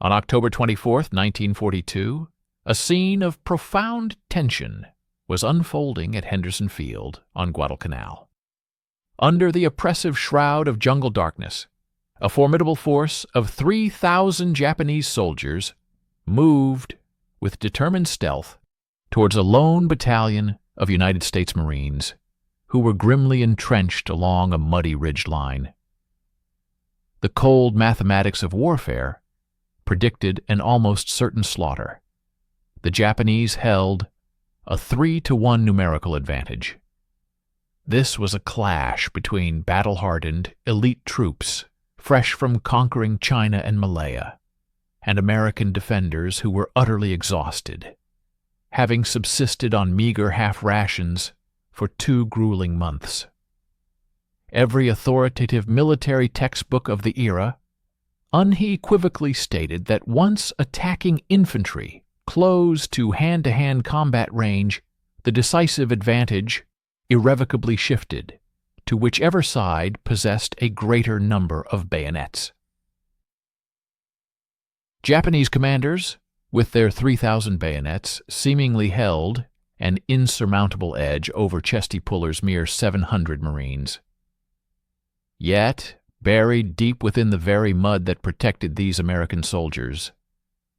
On October 24, 1942, a scene of profound tension was unfolding at Henderson Field on Guadalcanal. Under the oppressive shroud of jungle darkness, a formidable force of 3,000 Japanese soldiers moved with determined stealth towards a lone battalion of United States Marines who were grimly entrenched along a muddy ridge line. The cold mathematics of warfare predicted an almost certain slaughter. The Japanese held a 3-to-1 numerical advantage. This was a clash between battle-hardened, elite troops fresh from conquering China and Malaya, and American defenders who were utterly exhausted, having subsisted on meager half-rations for 2 grueling months. Every authoritative military textbook of the era unequivocally stated that once attacking infantry close to hand-to-hand combat range, the decisive advantage irrevocably shifted to whichever side possessed a greater number of bayonets. Japanese commanders, with their 3,000 bayonets, seemingly held an insurmountable edge over Chesty Puller's mere 700 Marines. Yet, buried deep within the very mud that protected these American soldiers,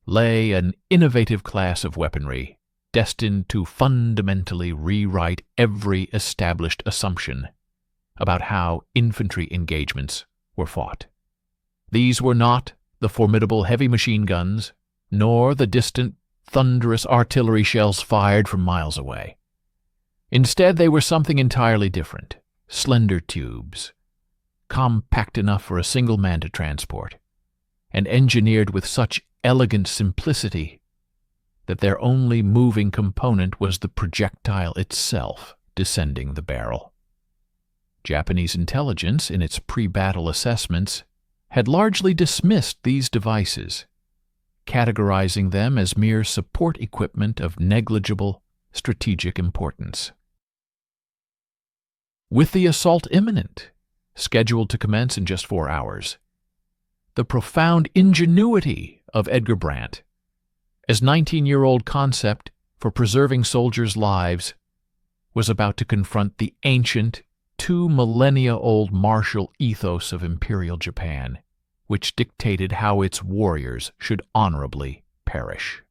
lay an innovative class of weaponry destined to fundamentally rewrite every established assumption about how infantry engagements were fought. These were not the formidable heavy machine guns, nor the distant, thunderous artillery shells fired from miles away. Instead, they were something entirely different: slender tubes, compact enough for a single man to transport, and engineered with such elegant simplicity that their only moving component was the projectile itself descending the barrel. Japanese intelligence, in its pre-battle assessments, had largely dismissed these devices, categorizing them as mere support equipment of negligible strategic importance. With the assault imminent, scheduled to commence in just 4 hours, the profound ingenuity of Edgar Brandt, as 19-year-old concept for preserving soldiers' lives, was about to confront the ancient, 2 millennia-old martial ethos of Imperial Japan, which dictated how its warriors should honorably perish.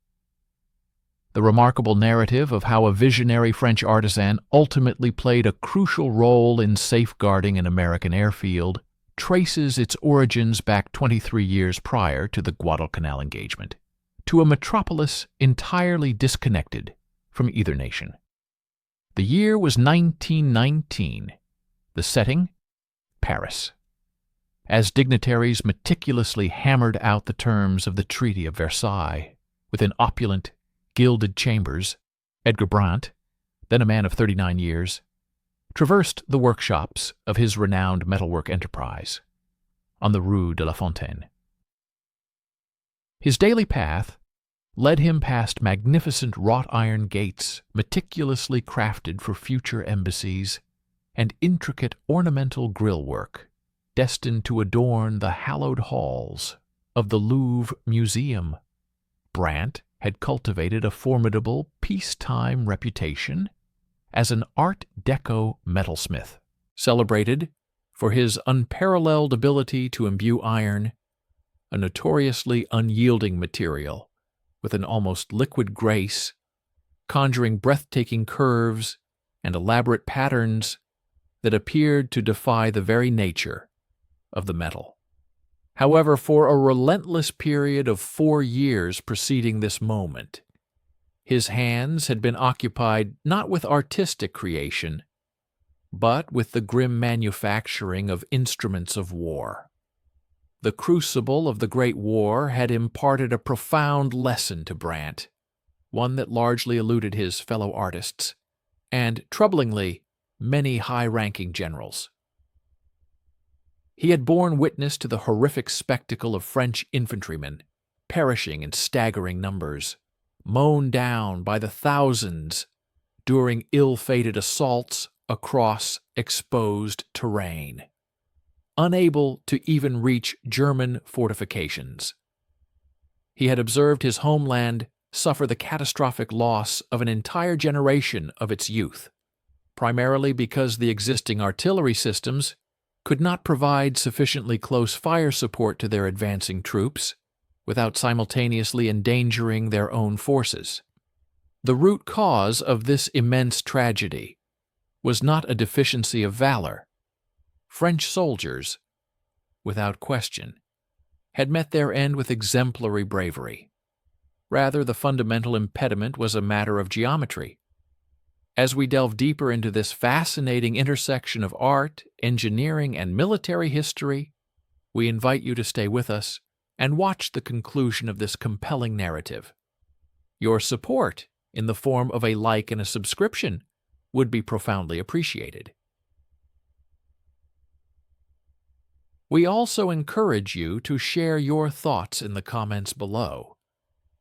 The remarkable narrative of how a visionary French artisan ultimately played a crucial role in safeguarding an American airfield traces its origins back 23 years prior to the Guadalcanal engagement, to a metropolis entirely disconnected from either nation. The year was 1919. The setting, Paris. As dignitaries meticulously hammered out the terms of the Treaty of Versailles within opulent, gilded chambers, Edgar Brandt, then a man of 39 years, traversed the workshops of his renowned metalwork enterprise on the Rue de la Fontaine. His daily path led him past magnificent wrought-iron gates meticulously crafted for future embassies and intricate ornamental grillwork destined to adorn the hallowed halls of the Louvre Museum. Brandt had cultivated a formidable peacetime reputation as an Art Deco metalsmith, celebrated for his unparalleled ability to imbue iron, a notoriously unyielding material, with an almost liquid grace, conjuring breathtaking curves and elaborate patterns that appeared to defy the very nature of the metal. However, for a relentless period of 4 years preceding this moment, his hands had been occupied not with artistic creation, but with the grim manufacturing of instruments of war. The crucible of the Great War had imparted a profound lesson to Brandt, one that largely eluded his fellow artists, and, troublingly, many high-ranking generals. He had borne witness to the horrific spectacle of French infantrymen perishing in staggering numbers, mown down by the thousands during ill-fated assaults across exposed terrain, unable to even reach German fortifications. He had observed his homeland suffer the catastrophic loss of an entire generation of its youth, primarily because the existing artillery systems could not provide sufficiently close fire support to their advancing troops without simultaneously endangering their own forces. The root cause of this immense tragedy was not a deficiency of valor. French soldiers, without question, had met their end with exemplary bravery. Rather, the fundamental impediment was a matter of geometry. As we delve deeper into this fascinating intersection of art, engineering, and military history, we invite you to stay with us and watch the conclusion of this compelling narrative. Your support, in the form of a like and a subscription, would be profoundly appreciated. We also encourage you to share your thoughts in the comments below.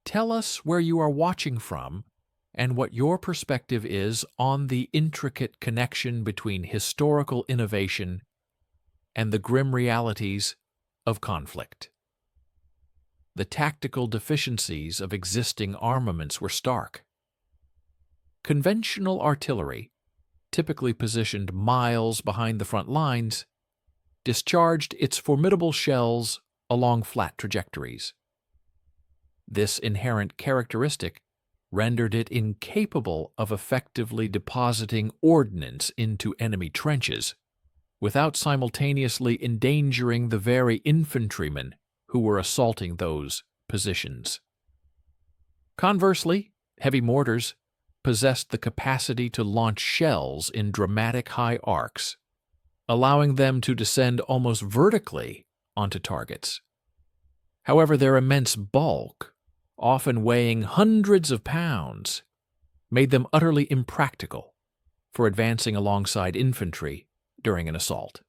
Tell us where you are watching from and what your perspective is on the intricate connection between historical innovation and the grim realities of conflict. The tactical deficiencies of existing armaments were stark. Conventional artillery, typically positioned miles behind the front lines, discharged its formidable shells along flat trajectories. This inherent characteristic rendered it incapable of effectively depositing ordnance into enemy trenches without simultaneously endangering the very infantrymen who were assaulting those positions. Conversely, heavy mortars possessed the capacity to launch shells in dramatic high arcs, allowing them to descend almost vertically onto targets. However, their immense bulk, often weighing hundreds of pounds, made them utterly impractical for advancing alongside infantry during an assault.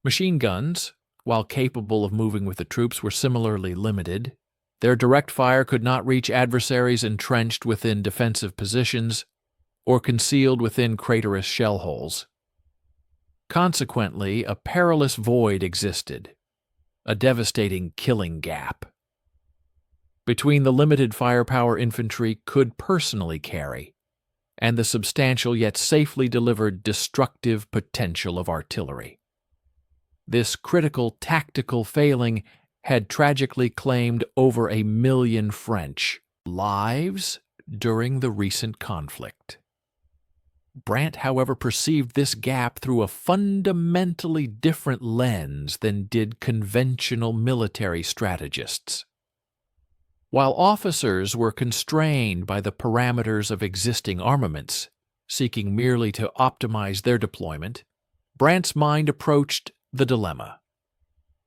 Machine guns, while capable of moving with the troops, were similarly limited. Their direct fire could not reach adversaries entrenched within defensive positions or concealed within craterous shell holes. Consequently, a perilous void existed, a devastating killing gap between the limited firepower infantry could personally carry and the substantial yet safely delivered destructive potential of artillery. This critical tactical failing had tragically claimed over 1 million French lives during the recent conflict. Brandt, however, perceived this gap through a fundamentally different lens than did conventional military strategists. While officers were constrained by the parameters of existing armaments, seeking merely to optimize their deployment, Brandt's mind approached the dilemma.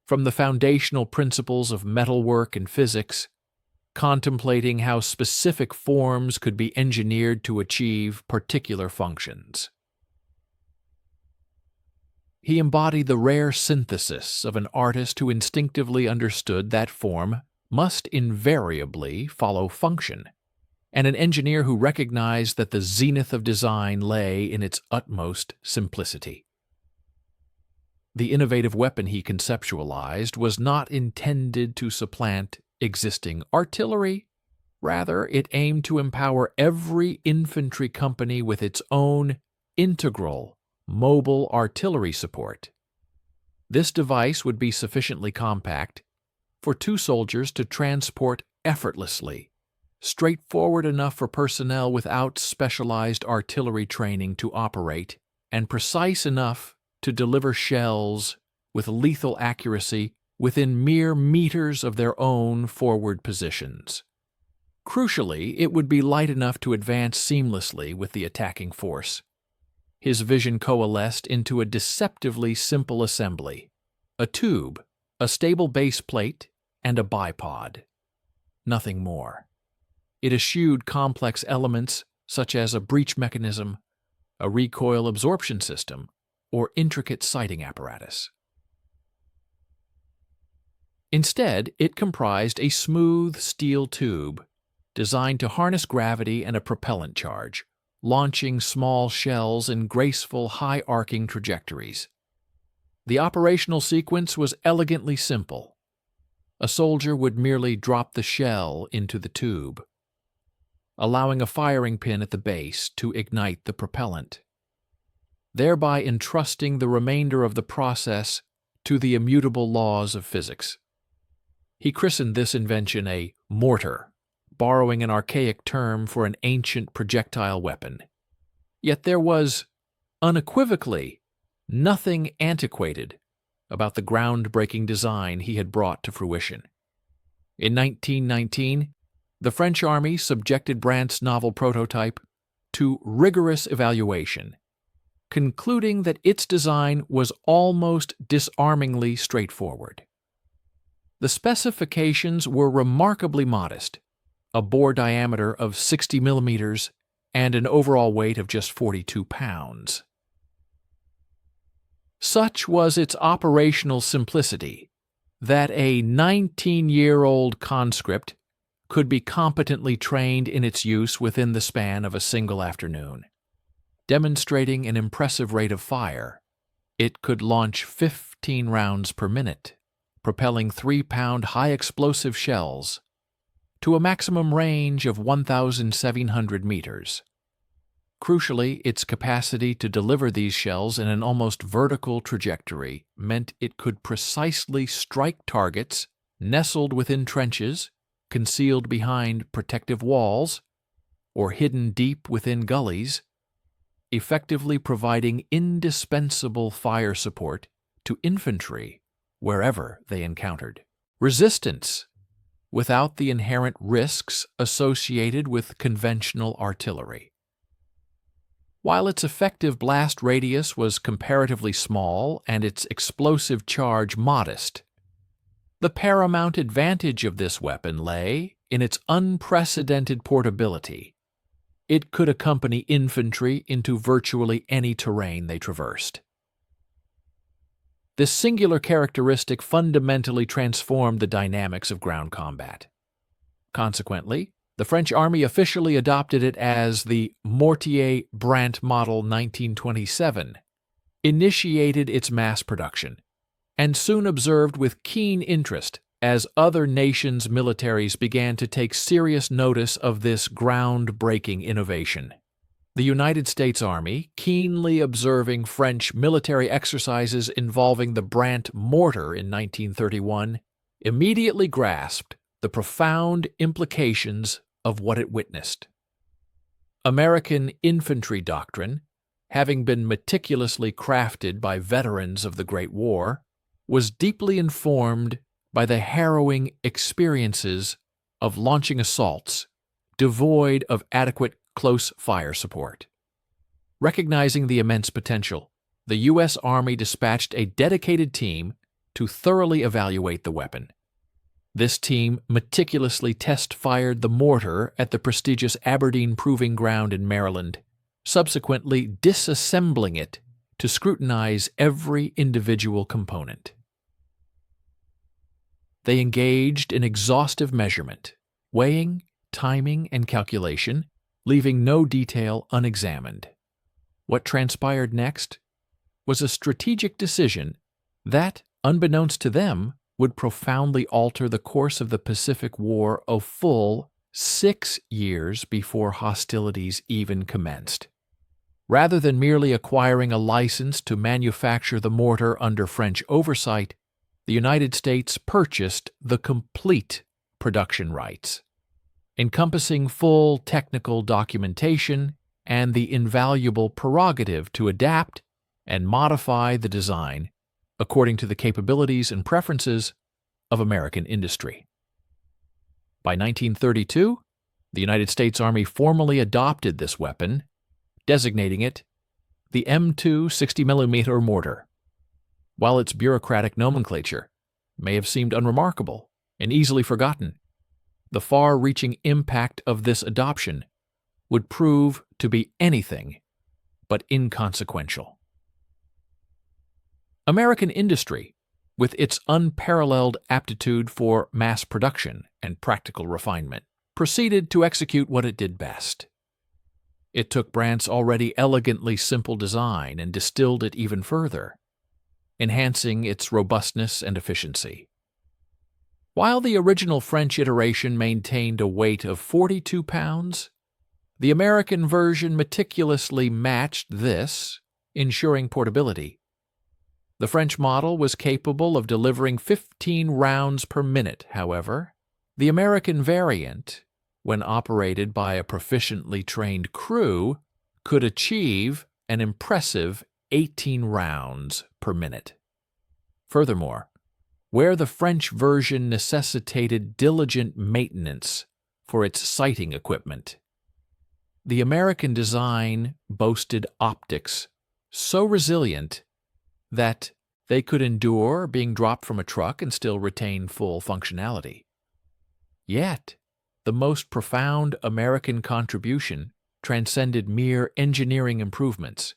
From the foundational principles of metalwork and physics, contemplating how specific forms could be engineered to achieve particular functions. He embodied the rare synthesis of an artist who instinctively understood that form must invariably follow function, and an engineer who recognized that the zenith of design lay in its utmost simplicity. The innovative weapon he conceptualized was not intended to supplant existing artillery. Rather, it aimed to empower every infantry company with its own integral, mobile artillery support. This device would be sufficiently compact for 2 soldiers to transport effortlessly, straightforward enough for personnel without specialized artillery training to operate, and precise enough to deliver shells with lethal accuracy within mere meters of their own forward positions. Crucially, it would be light enough to advance seamlessly with the attacking force. His vision coalesced into a deceptively simple assembly: a tube, a stable base plate, and a bipod. Nothing more. It eschewed complex elements such as a breech mechanism, a recoil absorption system, or intricate sighting apparatus. Instead, it comprised a smooth steel tube designed to harness gravity and a propellant charge, launching small shells in graceful, high-arcing trajectories. The operational sequence was elegantly simple. a soldier would merely drop the shell into the tube, allowing a firing pin at the base to ignite the propellant, thereby entrusting the remainder of the process to the immutable laws of physics. He christened this invention a mortar, borrowing an archaic term for an ancient projectile weapon. Yet there was, unequivocally, nothing antiquated about the groundbreaking design he had brought to fruition. In 1919, the French army subjected Brandt's novel prototype to rigorous evaluation, concluding that its design was almost disarmingly straightforward. The specifications were remarkably modest, a bore diameter of 60 millimeters and an overall weight of just 42 pounds. Such was its operational simplicity that a 19-year-old conscript could be competently trained in its use within the span of a single afternoon. Demonstrating an impressive rate of fire, it could launch 15 rounds per minute, propelling 3-pound high-explosive shells to a maximum range of 1,700 meters. Crucially, its capacity to deliver these shells in an almost vertical trajectory meant it could precisely strike targets nestled within trenches, concealed behind protective walls, or hidden deep within gullies, effectively providing indispensable fire support to infantry wherever they encountered resistance, without the inherent risks associated with conventional artillery. While its effective blast radius was comparatively small and its explosive charge modest, the paramount advantage of this weapon lay in its unprecedented portability. It could accompany infantry into virtually any terrain they traversed. This singular characteristic fundamentally transformed the dynamics of ground combat. Consequently, the French army officially adopted it as the Mortier-Brandt Model 1927, initiated its mass production, and soon observed with keen interest as other nations' militaries began to take serious notice of this groundbreaking innovation. The United States Army, keenly observing French military exercises involving the Brandt mortar in 1931, immediately grasped the profound implications of what it witnessed. American infantry doctrine, having been meticulously crafted by veterans of the Great War, was deeply informed by the harrowing experiences of launching assaults devoid of adequate close fire support. Recognizing the immense potential, the U.S. Army dispatched a dedicated team to thoroughly evaluate the weapon. This team meticulously test-fired the mortar at the prestigious Aberdeen Proving Ground in Maryland, subsequently disassembling it to scrutinize every individual component. They engaged in exhaustive measurement, weighing, timing, and calculation, leaving no detail unexamined. What transpired next was a strategic decision that, unbeknownst to them, would profoundly alter the course of the Pacific War a full 6 years before hostilities even commenced. Rather than merely acquiring a license to manufacture the mortar under French oversight, the United States purchased the complete production rights, encompassing full technical documentation and the invaluable prerogative to adapt and modify the design according to the capabilities and preferences of American industry. By 1932, the United States Army formally adopted this weapon, designating it the M2 60mm mortar. While its bureaucratic nomenclature may have seemed unremarkable and easily forgotten, the far-reaching impact of this adoption would prove to be anything but inconsequential. American industry, with its unparalleled aptitude for mass production and practical refinement, proceeded to execute what it did best. It took Brandt's already elegantly simple design and distilled it even further, enhancing its robustness and efficiency. While the original French iteration maintained a weight of 42 pounds, the American version meticulously matched this, ensuring portability. The French model was capable of delivering 15 rounds per minute, however. The American variant, when operated by a proficiently trained crew, could achieve an impressive 18 rounds per minute. Furthermore, where the French version necessitated diligent maintenance for its sighting equipment, the American design boasted optics so resilient that they could endure being dropped from a truck and still retain full functionality. Yet, the most profound American contribution transcended mere engineering improvements.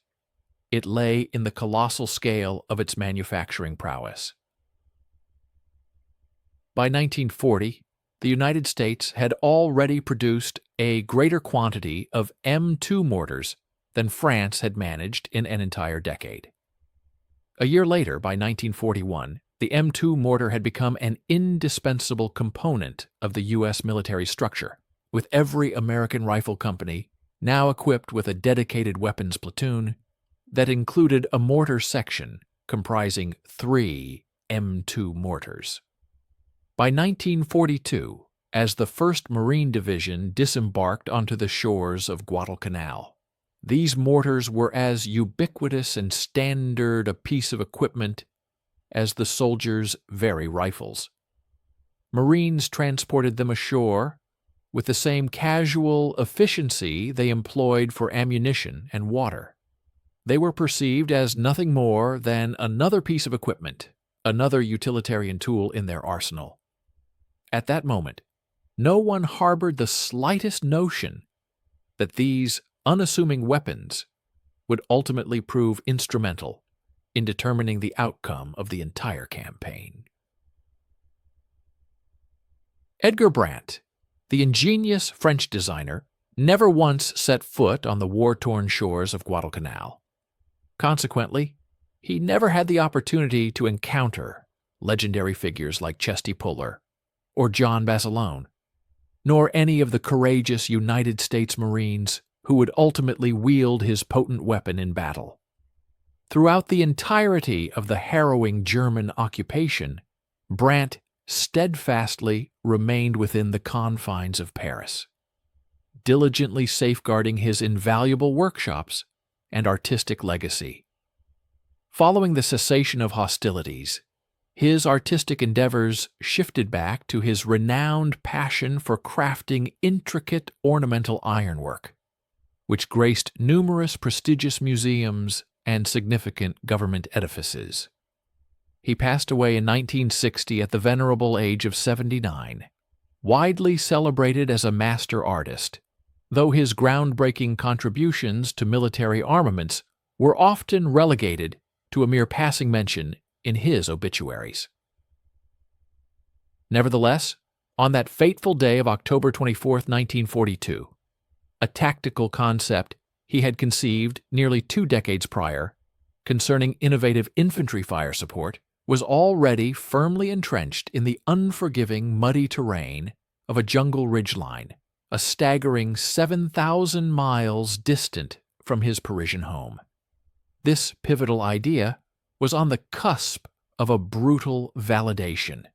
It lay in the colossal scale of its manufacturing prowess. By 1940, the United States had already produced a greater quantity of M2 mortars than France had managed in an entire decade. A year later, by 1941, the M2 mortar had become an indispensable component of the U.S. military structure, with every American rifle company now equipped with a dedicated weapons platoon that included a mortar section comprising 3 M2 mortars. By 1942, as the 1st Marine Division disembarked onto the shores of Guadalcanal, these mortars were as ubiquitous and standard a piece of equipment as the soldiers' very rifles. Marines transported them ashore with the same casual efficiency they employed for ammunition and water. They were perceived as nothing more than another piece of equipment, another utilitarian tool in their arsenal. At that moment, no one harbored the slightest notion that these unassuming weapons would ultimately prove instrumental in determining the outcome of the entire campaign. Edgar Brandt, the ingenious French designer, never once set foot on the war-torn shores of Guadalcanal. Consequently, he never had the opportunity to encounter legendary figures like Chesty Puller or John Basilone, nor any of the courageous United States Marines who would ultimately wield his potent weapon in battle. Throughout the entirety of the harrowing German occupation, Brandt steadfastly remained within the confines of Paris, diligently safeguarding his invaluable workshops and artistic legacy. Following the cessation of hostilities, his artistic endeavors shifted back to his renowned passion for crafting intricate ornamental ironwork, which graced numerous prestigious museums and significant government edifices. He passed away in 1960 at the venerable age of 79, widely celebrated as a master artist, though his groundbreaking contributions to military armaments were often relegated to a mere passing mention in his obituaries. Nevertheless, on that fateful day of October 24, 1942, a tactical concept he had conceived nearly 2 decades prior concerning innovative infantry fire support was already firmly entrenched in the unforgiving, muddy terrain of a jungle ridgeline, a staggering 7,000 miles distant from his Parisian home. This pivotal idea was on the cusp of a brutal validation,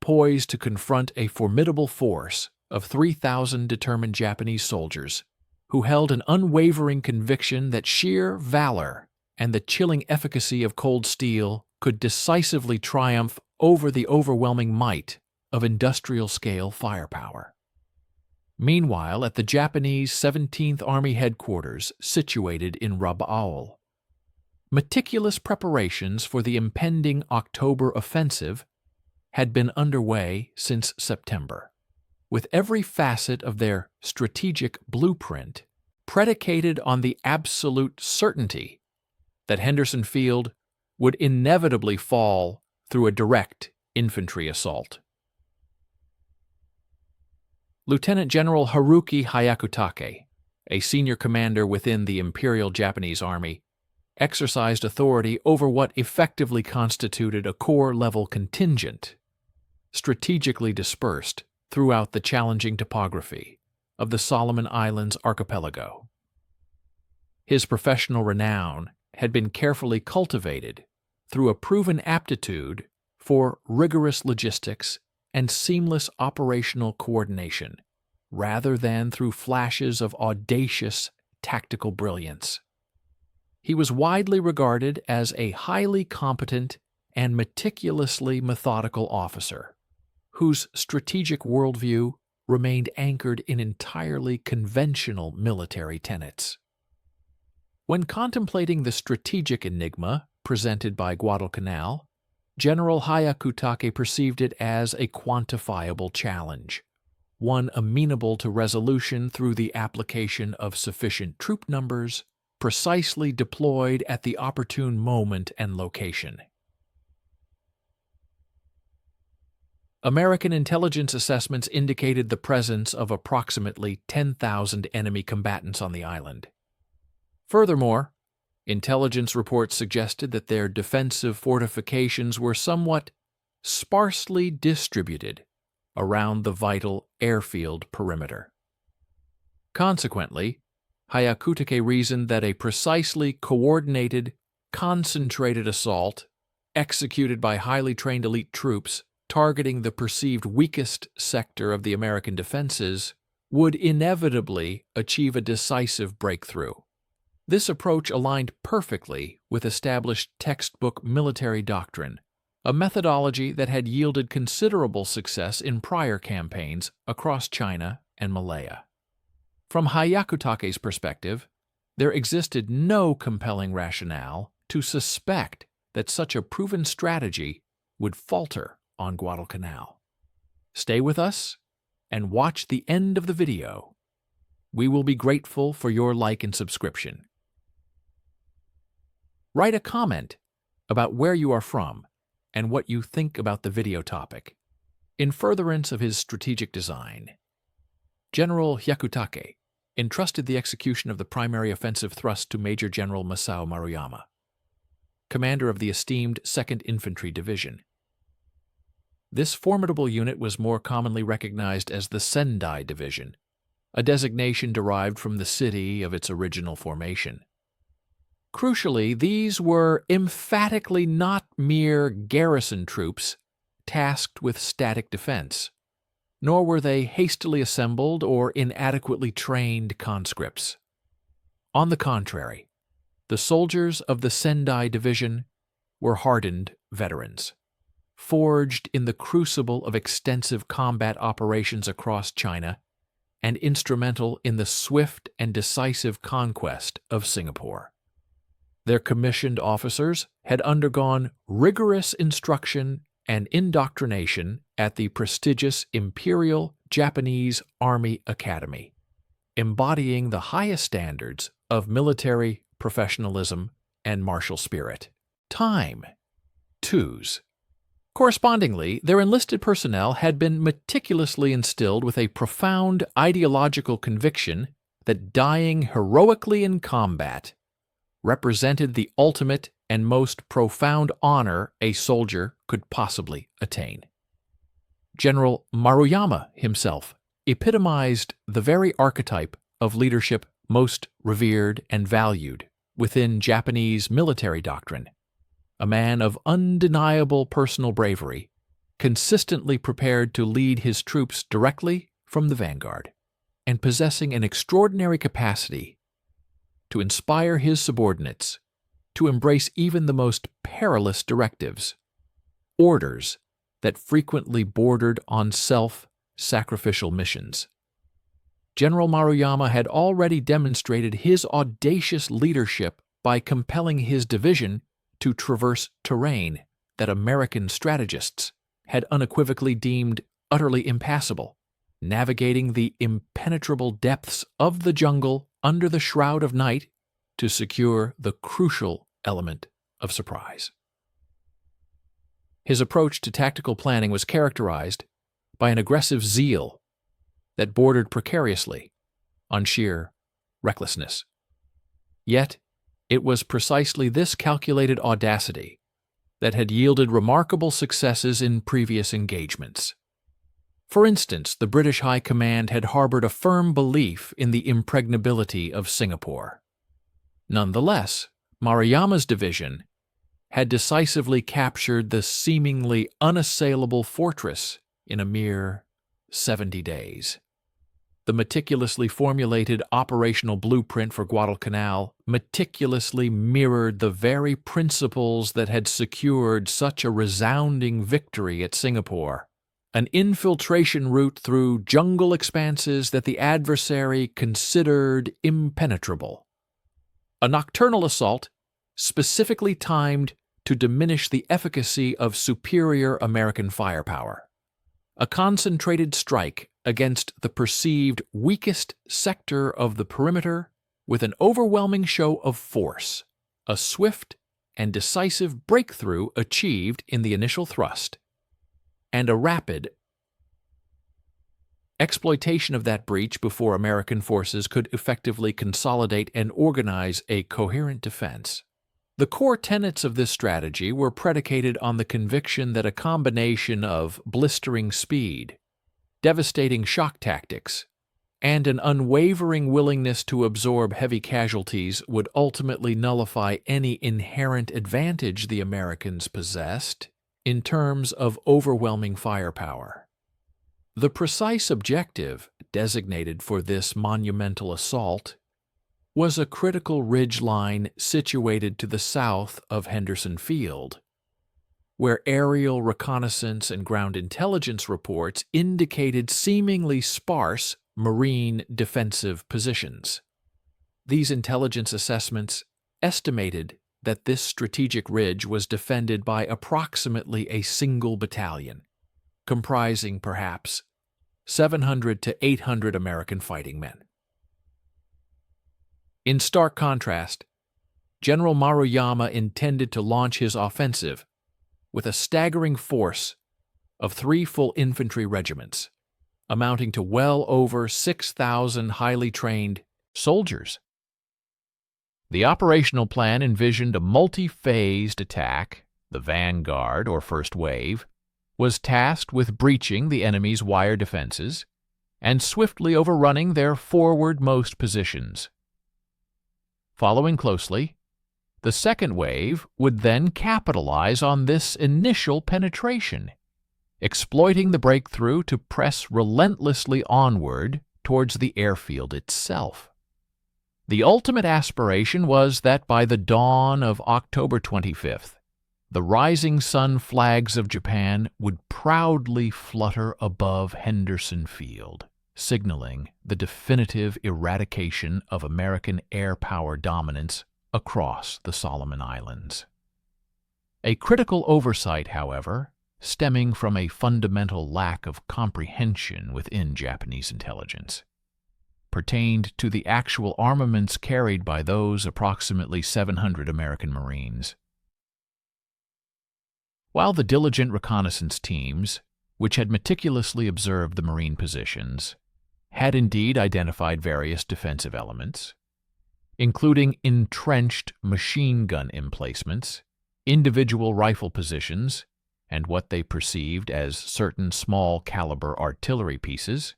poised to confront a formidable force of 3,000 determined Japanese soldiers who held an unwavering conviction that sheer valor and the chilling efficacy of cold steel could decisively triumph over the overwhelming might of industrial-scale firepower. Meanwhile, at the Japanese 17th Army headquarters situated in Rabaul, meticulous preparations for the impending October offensive had been underway since September, with every facet of their strategic blueprint predicated on the absolute certainty that Henderson Field would inevitably fall through a direct infantry assault. Lieutenant General Haruki Hyakutake, a senior commander within the Imperial Japanese Army, exercised authority over what effectively constituted a corps-level contingent, strategically dispersed throughout the challenging topography of the Solomon Islands archipelago. His professional renown had been carefully cultivated through a proven aptitude for rigorous logistics and seamless operational coordination, rather than through flashes of audacious tactical brilliance. He was widely regarded as a highly competent and meticulously methodical officer, whose strategic worldview remained anchored in entirely conventional military tenets. When contemplating the strategic enigma presented by Guadalcanal, General Hyakutake perceived it as a quantifiable challenge, one amenable to resolution through the application of sufficient troop numbers, precisely deployed at the opportune moment and location. American intelligence assessments indicated the presence of approximately 10,000 enemy combatants on the island. Furthermore, intelligence reports suggested that their defensive fortifications were somewhat sparsely distributed around the vital airfield perimeter. Consequently, Hyakutake reasoned that a precisely coordinated, concentrated assault executed by highly trained elite troops targeting the perceived weakest sector of the American defenses would inevitably achieve a decisive breakthrough. This approach aligned perfectly with established textbook military doctrine, a methodology that had yielded considerable success in prior campaigns across China and Malaya. From Hyakutake's perspective, there existed no compelling rationale to suspect that such a proven strategy would falter on Guadalcanal. Stay with us and watch the end of the video. We will be grateful for your like and subscription. Write a comment about where you are from and what you think about the video topic. In furtherance of his strategic design, General Hyakutake entrusted the execution of the primary offensive thrust to Major General Masao Maruyama, commander of the esteemed 2nd Infantry Division. This formidable unit was more commonly recognized as the Sendai Division, a designation derived from the city of its original formation. Crucially, these were emphatically not mere garrison troops tasked with static defense, nor were they hastily assembled or inadequately trained conscripts. On the contrary, the soldiers of the Sendai Division were hardened veterans, forged in the crucible of extensive combat operations across China and instrumental in the swift and decisive conquest of Singapore. Their commissioned officers had undergone rigorous instruction and indoctrination at the prestigious Imperial Japanese Army Academy, embodying the highest standards of military professionalism and martial spirit. Time. Twos. Correspondingly, their enlisted personnel had been meticulously instilled with a profound ideological conviction that dying heroically in combat represented the ultimate and most profound honor a soldier could possibly attain. General Maruyama himself epitomized the very archetype of leadership most revered and valued within Japanese military doctrine, a man of undeniable personal bravery, consistently prepared to lead his troops directly from the vanguard, and possessing an extraordinary capacity to inspire his subordinates to embrace even the most perilous directives, orders that frequently bordered on self-sacrificial missions. General Maruyama had already demonstrated his audacious leadership by compelling his division to traverse terrain that American strategists had unequivocally deemed utterly impassable, navigating the impenetrable depths of the jungle under the shroud of night to secure the crucial element of surprise. His approach to tactical planning was characterized by an aggressive zeal that bordered precariously on sheer recklessness. Yet, it was precisely this calculated audacity that had yielded remarkable successes in previous engagements. For instance, the British High Command had harbored a firm belief in the impregnability of Singapore. Nonetheless, Maruyama's division had decisively captured the seemingly unassailable fortress in a mere 70 days. The meticulously formulated operational blueprint for Guadalcanal meticulously mirrored the very principles that had secured such a resounding victory at Singapore, an infiltration route through jungle expanses that the adversary considered impenetrable. A nocturnal assault specifically timed to diminish the efficacy of superior American firepower. A concentrated strike against the perceived weakest sector of the perimeter with an overwhelming show of force, a swift and decisive breakthrough achieved in the initial thrust, and a rapid exploitation of that breach before American forces could effectively consolidate and organize a coherent defense. The core tenets of this strategy were predicated on the conviction that a combination of blistering speed, devastating shock tactics, and an unwavering willingness to absorb heavy casualties would ultimately nullify any inherent advantage the Americans possessed in terms of overwhelming firepower. The precise objective designated for this monumental assault was a critical ridge line situated to the south of Henderson Field, where aerial reconnaissance and ground intelligence reports indicated seemingly sparse marine defensive positions. These intelligence assessments estimated that this strategic ridge was defended by approximately a single battalion, comprising perhaps 700 to 800 American fighting men. In stark contrast, General Maruyama intended to launch his offensive with a staggering force of 3 full infantry regiments, amounting to well over 6,000 highly trained soldiers. The operational plan envisioned a multi-phased attack. The vanguard, or first wave, was tasked with breaching the enemy's wire defenses and swiftly overrunning their forwardmost positions. Following closely, the second wave would then capitalize on this initial penetration, exploiting the breakthrough to press relentlessly onward towards the airfield itself. The ultimate aspiration was that by the dawn of October 25th, the rising sun flags of Japan would proudly flutter above Henderson Field, signaling the definitive eradication of American air power dominance across the Solomon Islands. A critical oversight, however, stemming from a fundamental lack of comprehension within Japanese intelligence, pertained to the actual armaments carried by those approximately 700 American Marines. While the diligent reconnaissance teams, which had meticulously observed the Marine positions, had indeed identified various defensive elements, including entrenched machine gun emplacements, individual rifle positions, and what they perceived as certain small-caliber artillery pieces,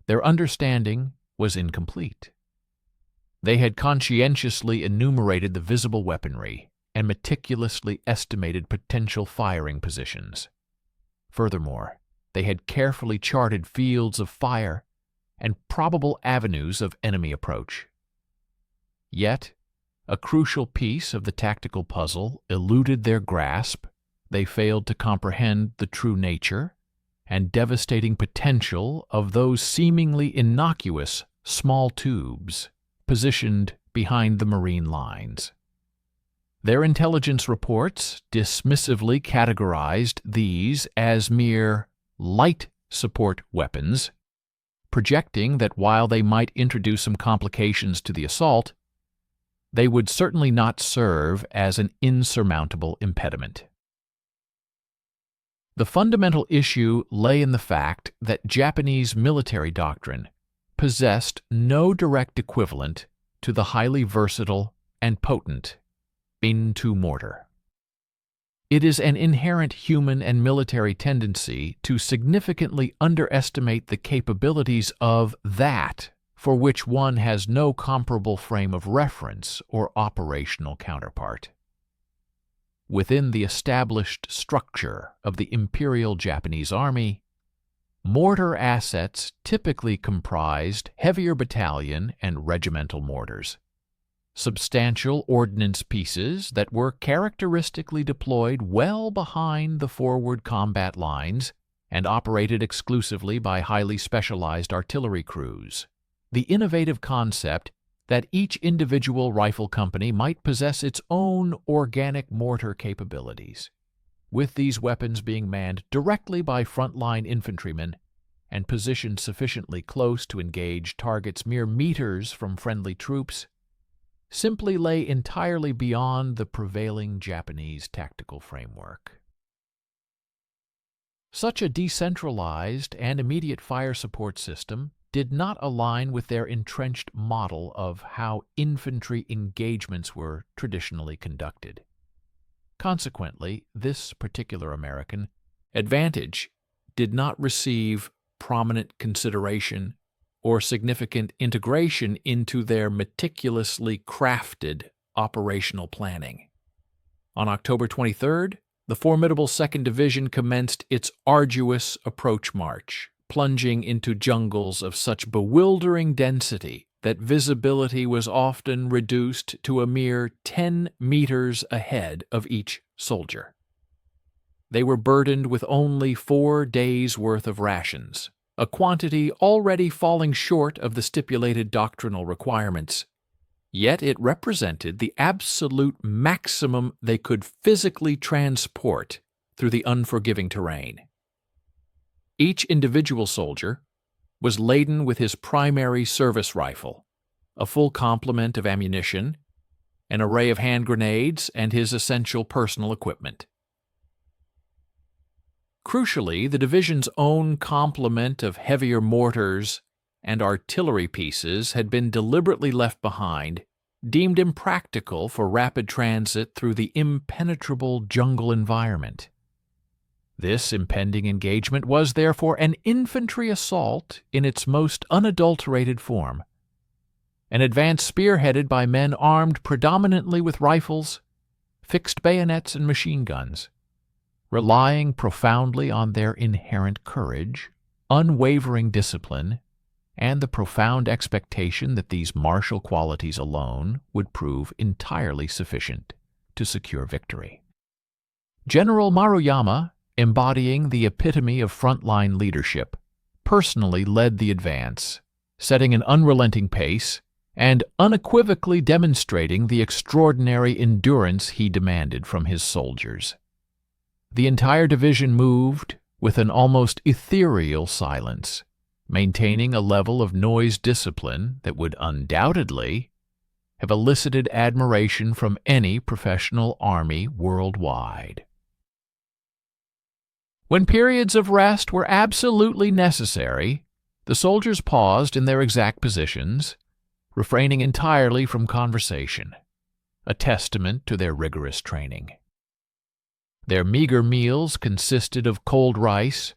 their understanding was incomplete. They had conscientiously enumerated the visible weaponry and meticulously estimated potential firing positions. Furthermore, they had carefully charted fields of fire and probable avenues of enemy approach. Yet, a crucial piece of the tactical puzzle eluded their grasp. They failed to comprehend the true nature and devastating potential of those seemingly innocuous small tubes positioned behind the Marine lines. Their intelligence reports dismissively categorized these as mere light support weapons, projecting that while they might introduce some complications to the assault, they would certainly not serve as an insurmountable impediment. The fundamental issue lay in the fact that Japanese military doctrine possessed no direct equivalent to the highly versatile and potent Bintu mortar. It is an inherent human and military tendency to significantly underestimate the capabilities of that for which one has no comparable frame of reference or operational counterpart. Within the established structure of the Imperial Japanese Army, mortar assets typically comprised heavier battalion and regimental mortars, substantial ordnance pieces that were characteristically deployed well behind the forward combat lines and operated exclusively by highly specialized artillery crews. The innovative concept that each individual rifle company might possess its own organic mortar capabilities, with these weapons being manned directly by frontline infantrymen and positioned sufficiently close to engage targets mere meters from friendly troops, simply lay entirely beyond the prevailing Japanese tactical framework. Such a decentralized and immediate fire support system did not align with their entrenched model of how infantry engagements were traditionally conducted. Consequently, this particular American advantage did not receive prominent consideration or significant integration into their meticulously crafted operational planning. On October 23rd, the formidable 2nd Division commenced its arduous approach march, plunging into jungles of such bewildering density that visibility was often reduced to a mere 10 meters ahead of each soldier. They were burdened with only 4 days' worth of rations, a quantity already falling short of the stipulated doctrinal requirements. Yet it represented the absolute maximum they could physically transport through the unforgiving terrain. Each individual soldier was laden with his primary service rifle, a full complement of ammunition, an array of hand grenades, and his essential personal equipment. Crucially, the division's own complement of heavier mortars and artillery pieces had been deliberately left behind, deemed impractical for rapid transit through the impenetrable jungle environment. This impending engagement was therefore an infantry assault in its most unadulterated form, an advance spearheaded by men armed predominantly with rifles, fixed bayonets, and machine guns, relying profoundly on their inherent courage, unwavering discipline, and the profound expectation that these martial qualities alone would prove entirely sufficient to secure victory. General Maruyama, embodying the epitome of frontline leadership, personally led the advance, setting an unrelenting pace and unequivocally demonstrating the extraordinary endurance he demanded from his soldiers. The entire division moved with an almost ethereal silence, maintaining a level of noise discipline that would undoubtedly have elicited admiration from any professional army worldwide. When periods of rest were absolutely necessary, the soldiers paused in their exact positions, refraining entirely from conversation, a testament to their rigorous training. Their meager meals consisted of cold rice,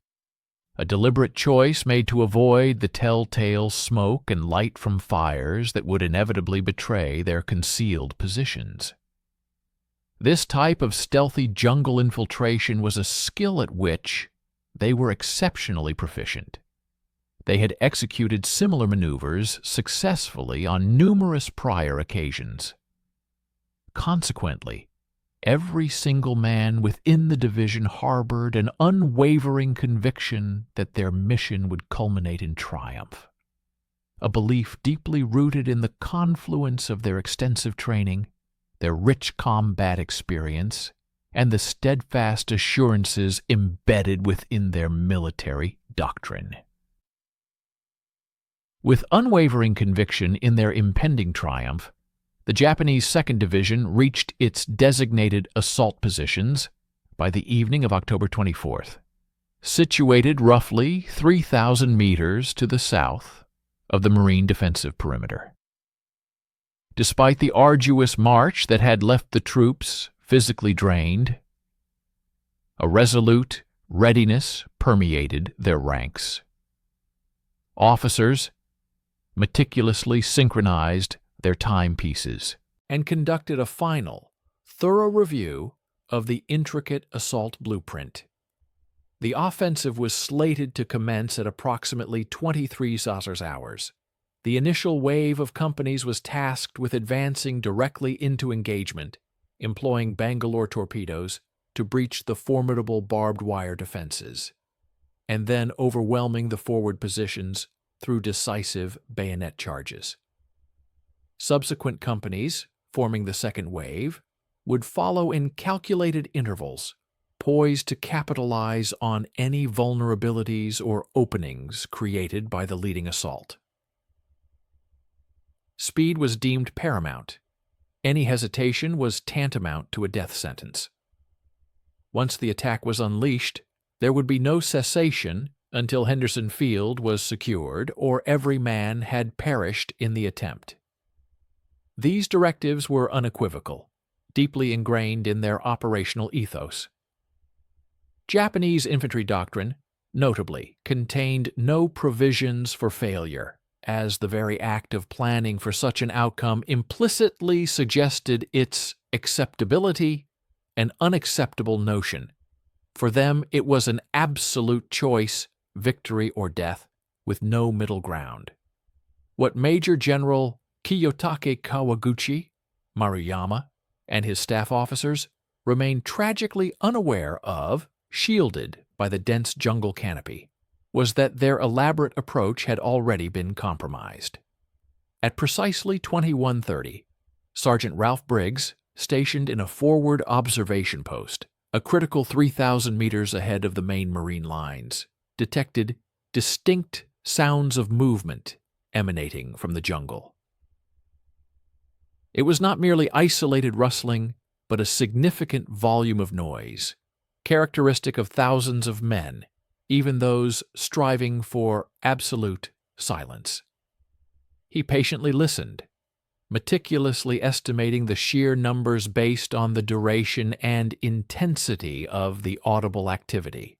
a deliberate choice made to avoid the telltale smoke and light from fires that would inevitably betray their concealed positions. This type of stealthy jungle infiltration was a skill at which they were exceptionally proficient. They had executed similar maneuvers successfully on numerous prior occasions. Consequently, every single man within the division harbored an unwavering conviction that their mission would culminate in triumph, a belief deeply rooted in the confluence of their extensive training, their rich combat experience, and the steadfast assurances embedded within their military doctrine. With unwavering conviction in their impending triumph, the Japanese 2nd Division reached its designated assault positions by the evening of October 24th, situated roughly 3,000 meters to the south of the Marine defensive perimeter. Despite the arduous march that had left the troops physically drained, A resolute readiness permeated their ranks. Officers meticulously synchronized their timepieces and conducted a final, thorough review of the intricate assault blueprint. The offensive was slated to commence at approximately 23 hours. The initial wave of companies was tasked with advancing directly into engagement, employing Bangalore torpedoes to breach the formidable barbed wire defenses, and then overwhelming the forward positions through decisive bayonet charges. Subsequent companies, forming the second wave, would follow in calculated intervals, poised to capitalize on any vulnerabilities or openings created by the leading assault. Speed was deemed paramount. Any hesitation was tantamount to a death sentence. Once the attack was unleashed, there would be no cessation until Henderson Field was secured or every man had perished in the attempt. These directives were unequivocal, deeply ingrained in their operational ethos. Japanese infantry doctrine, notably, contained no provisions for failure, as the very act of planning for such an outcome implicitly suggested its acceptability, an unacceptable notion. For them, it was an absolute choice, victory or death, with no middle ground. What Major General Kiyotake Kawaguchi, Maruyama, and his staff officers remained tragically unaware of, shielded by the dense jungle canopy, was that their elaborate approach had already been compromised. At precisely 21:30, Sergeant Ralph Briggs, stationed in a forward observation post, a critical 3,000 meters ahead of the main Marine lines, detected distinct sounds of movement emanating from the jungle. It was not merely isolated rustling, but a significant volume of noise, characteristic of thousands of men, even those striving for absolute silence. He patiently listened, meticulously estimating the sheer numbers based on the duration and intensity of the audible activity.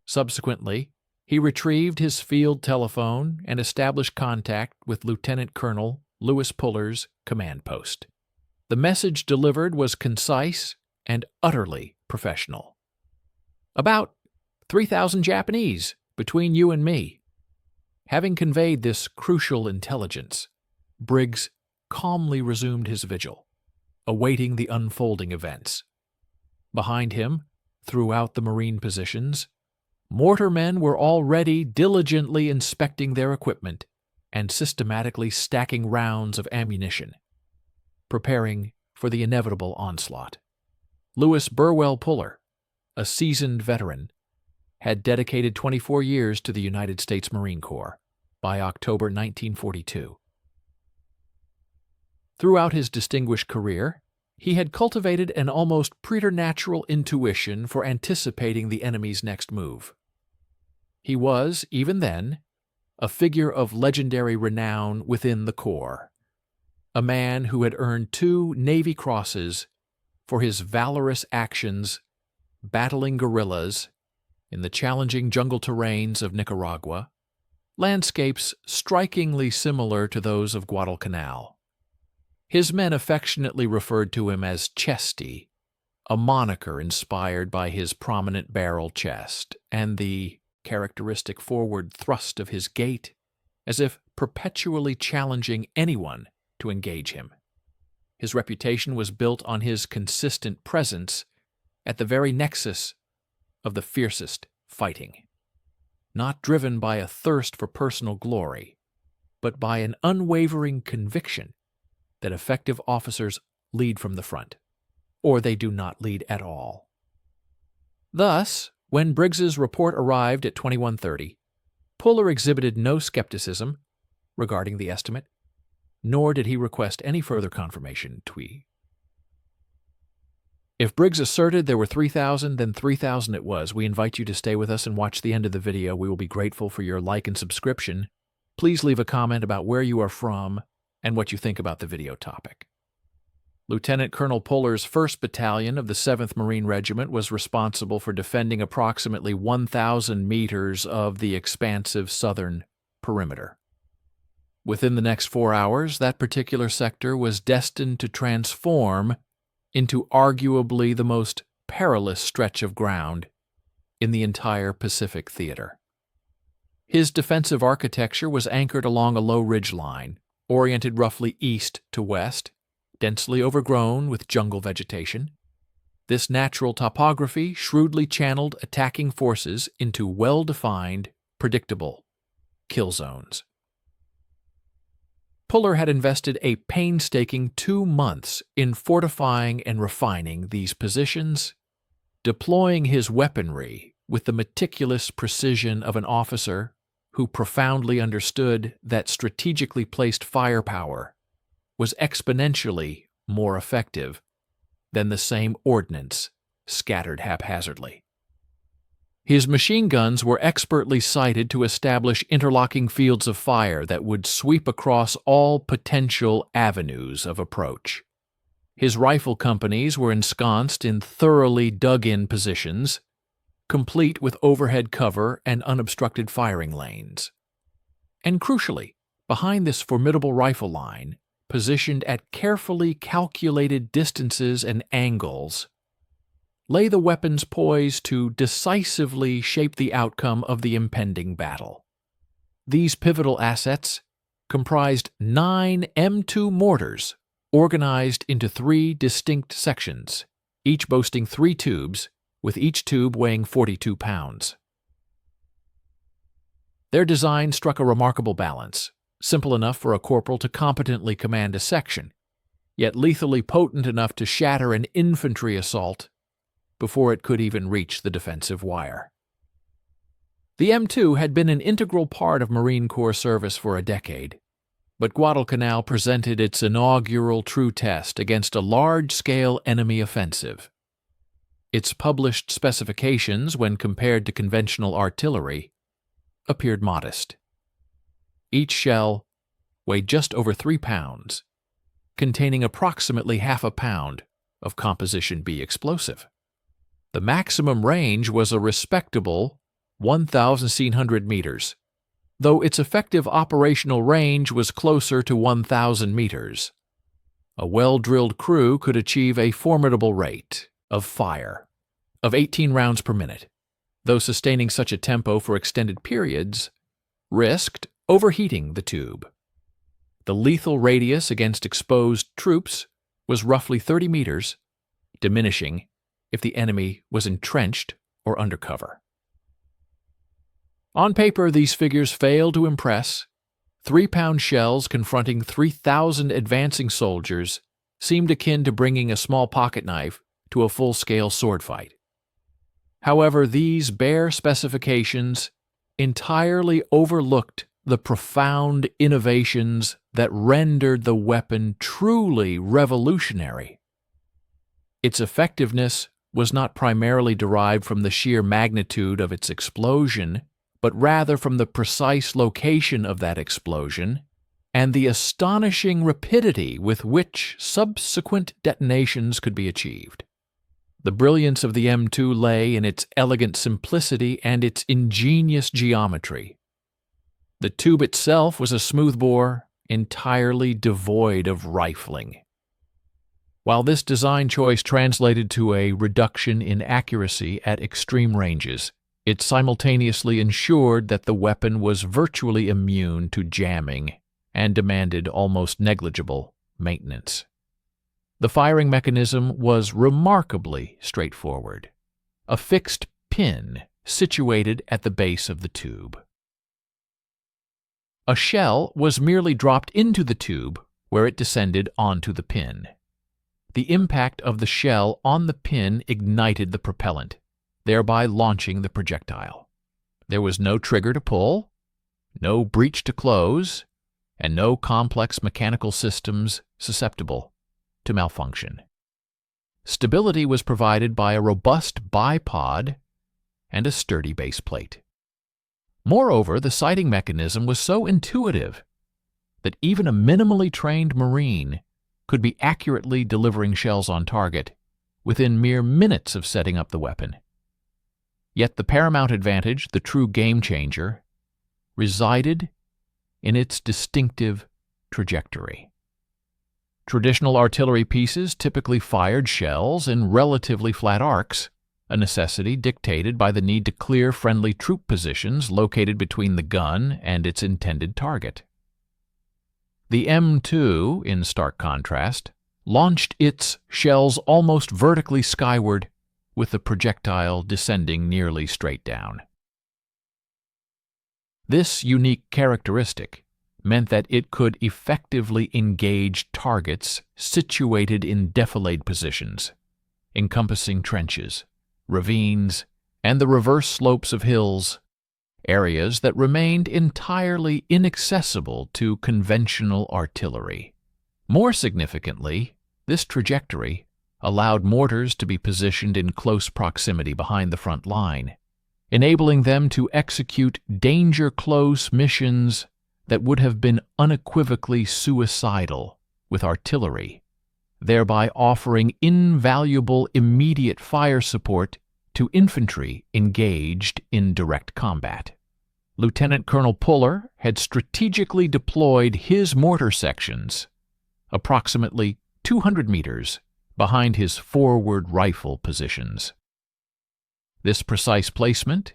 Subsequently, he retrieved his field telephone and established contact with Lieutenant Colonel Lewis Puller's command post. The message delivered was concise and utterly professional. "About 3,000 Japanese, between you and me." Having conveyed this crucial intelligence, Briggs calmly resumed his vigil, awaiting the unfolding events. Behind him, throughout the Marine positions, mortarmen were already diligently inspecting their equipment and systematically stacking rounds of ammunition, preparing for the inevitable onslaught. Lewis Burwell Puller, a seasoned veteran, had dedicated 24 years to the United States Marine Corps by October 1942. Throughout his distinguished career, he had cultivated an almost preternatural intuition for anticipating the enemy's next move. He was, even then, a figure of legendary renown within the Corps, a man who had earned 2 Navy Crosses for his valorous actions battling guerrillas in the challenging jungle terrains of Nicaragua, landscapes strikingly similar to those of Guadalcanal. His men affectionately referred to him as Chesty, a moniker inspired by his prominent barrel chest and the characteristic forward thrust of his gait, as if perpetually challenging anyone to engage him. His reputation was built on his consistent presence at the very nexus of the fiercest fighting, not driven by a thirst for personal glory, but by an unwavering conviction that effective officers lead from the front, or they do not lead at all. Thus, when Briggs's report arrived at 21:30, Puller exhibited no skepticism regarding the estimate, nor did he request any further confirmation. If Briggs asserted there were 3,000, then 3,000 it was. We invite you to stay with us and watch the end of the video. We will be grateful for your like and subscription. Please leave a comment about where you are from and what you think about the video topic. Lieutenant Colonel Puller's 1st Battalion of the 7th Marine Regiment was responsible for defending approximately 1,000 meters of the expansive southern perimeter. Within the next 4 hours, that particular sector was destined to transform into arguably the most perilous stretch of ground in the entire Pacific theater. His defensive architecture was anchored along a low ridge line, oriented roughly east to west, densely overgrown with jungle vegetation. This natural topography shrewdly channeled attacking forces into well-defined, predictable kill zones. Puller had invested a painstaking 2 months in fortifying and refining these positions, deploying his weaponry with the meticulous precision of an officer who profoundly understood that strategically placed firepower was exponentially more effective than the same ordnance scattered haphazardly. His machine guns were expertly sighted to establish interlocking fields of fire that would sweep across all potential avenues of approach. His rifle companies were ensconced in thoroughly dug-in positions, complete with overhead cover and unobstructed firing lanes. And crucially, behind this formidable rifle line, positioned at carefully calculated distances and angles, lay the weapons poised to decisively shape the outcome of the impending battle. These pivotal assets comprised 9 M2 mortars organized into 3 distinct sections, each boasting 3 tubes, with each tube weighing 42 pounds. Their design struck a remarkable balance, simple enough for a corporal to competently command a section, yet lethally potent enough to shatter an infantry assault before it could even reach the defensive wire. The M2 had been an integral part of Marine Corps service for a decade, but Guadalcanal presented its inaugural true test against a large-scale enemy offensive. Its published specifications, when compared to conventional artillery, appeared modest. Each shell weighed just over 3 pounds, containing approximately half a pound of Composition B explosive. The maximum range was a respectable 1,700 meters, though its effective operational range was closer to 1,000 meters. A well-drilled crew could achieve a formidable rate of fire of 18 rounds per minute, though sustaining such a tempo for extended periods risked overheating the tube. The lethal radius against exposed troops was roughly 30 meters, diminishing if the enemy was entrenched or under cover. On paper, these figures fail to impress. 3-pound shells confronting 3,000 advancing soldiers seemed akin to bringing a small pocket knife to a full-scale sword fight. However, these bare specifications entirely overlooked the profound innovations that rendered the weapon truly revolutionary. Its effectiveness was not primarily derived from the sheer magnitude of its explosion, but rather from the precise location of that explosion and the astonishing rapidity with which subsequent detonations could be achieved. The brilliance of the M2 lay in its elegant simplicity and its ingenious geometry. The tube itself was a smoothbore, entirely devoid of rifling. While this design choice translated to a reduction in accuracy at extreme ranges, it simultaneously ensured that the weapon was virtually immune to jamming and demanded almost negligible maintenance. The firing mechanism was remarkably straightforward. A fixed pin situated at the base of the tube. A shell was merely dropped into the tube where it descended onto the pin. The impact of the shell on the pin ignited the propellant, thereby launching the projectile. There was no trigger to pull, no breech to close, and no complex mechanical systems susceptible to malfunction. Stability was provided by a robust bipod and a sturdy base plate. Moreover, the sighting mechanism was so intuitive that even a minimally trained Marine could be accurately delivering shells on target within mere minutes of setting up the weapon. Yet the paramount advantage, the true game-changer, resided in its distinctive trajectory. Traditional artillery pieces typically fired shells in relatively flat arcs, a necessity dictated by the need to clear friendly troop positions located between the gun and its intended target. The M2, in stark contrast, launched its shells almost vertically skyward, with the projectile descending nearly straight down. This unique characteristic meant that it could effectively engage targets situated in defilade positions, encompassing trenches, ravines, and the reverse slopes of hills, areas that remained entirely inaccessible to conventional artillery. More significantly, this trajectory allowed mortars to be positioned in close proximity behind the front line, enabling them to execute danger-close missions that would have been unequivocally suicidal with artillery, thereby offering invaluable immediate fire support to infantry engaged in direct combat. Lieutenant Colonel Puller had strategically deployed his mortar sections approximately 200 meters behind his forward rifle positions. This precise placement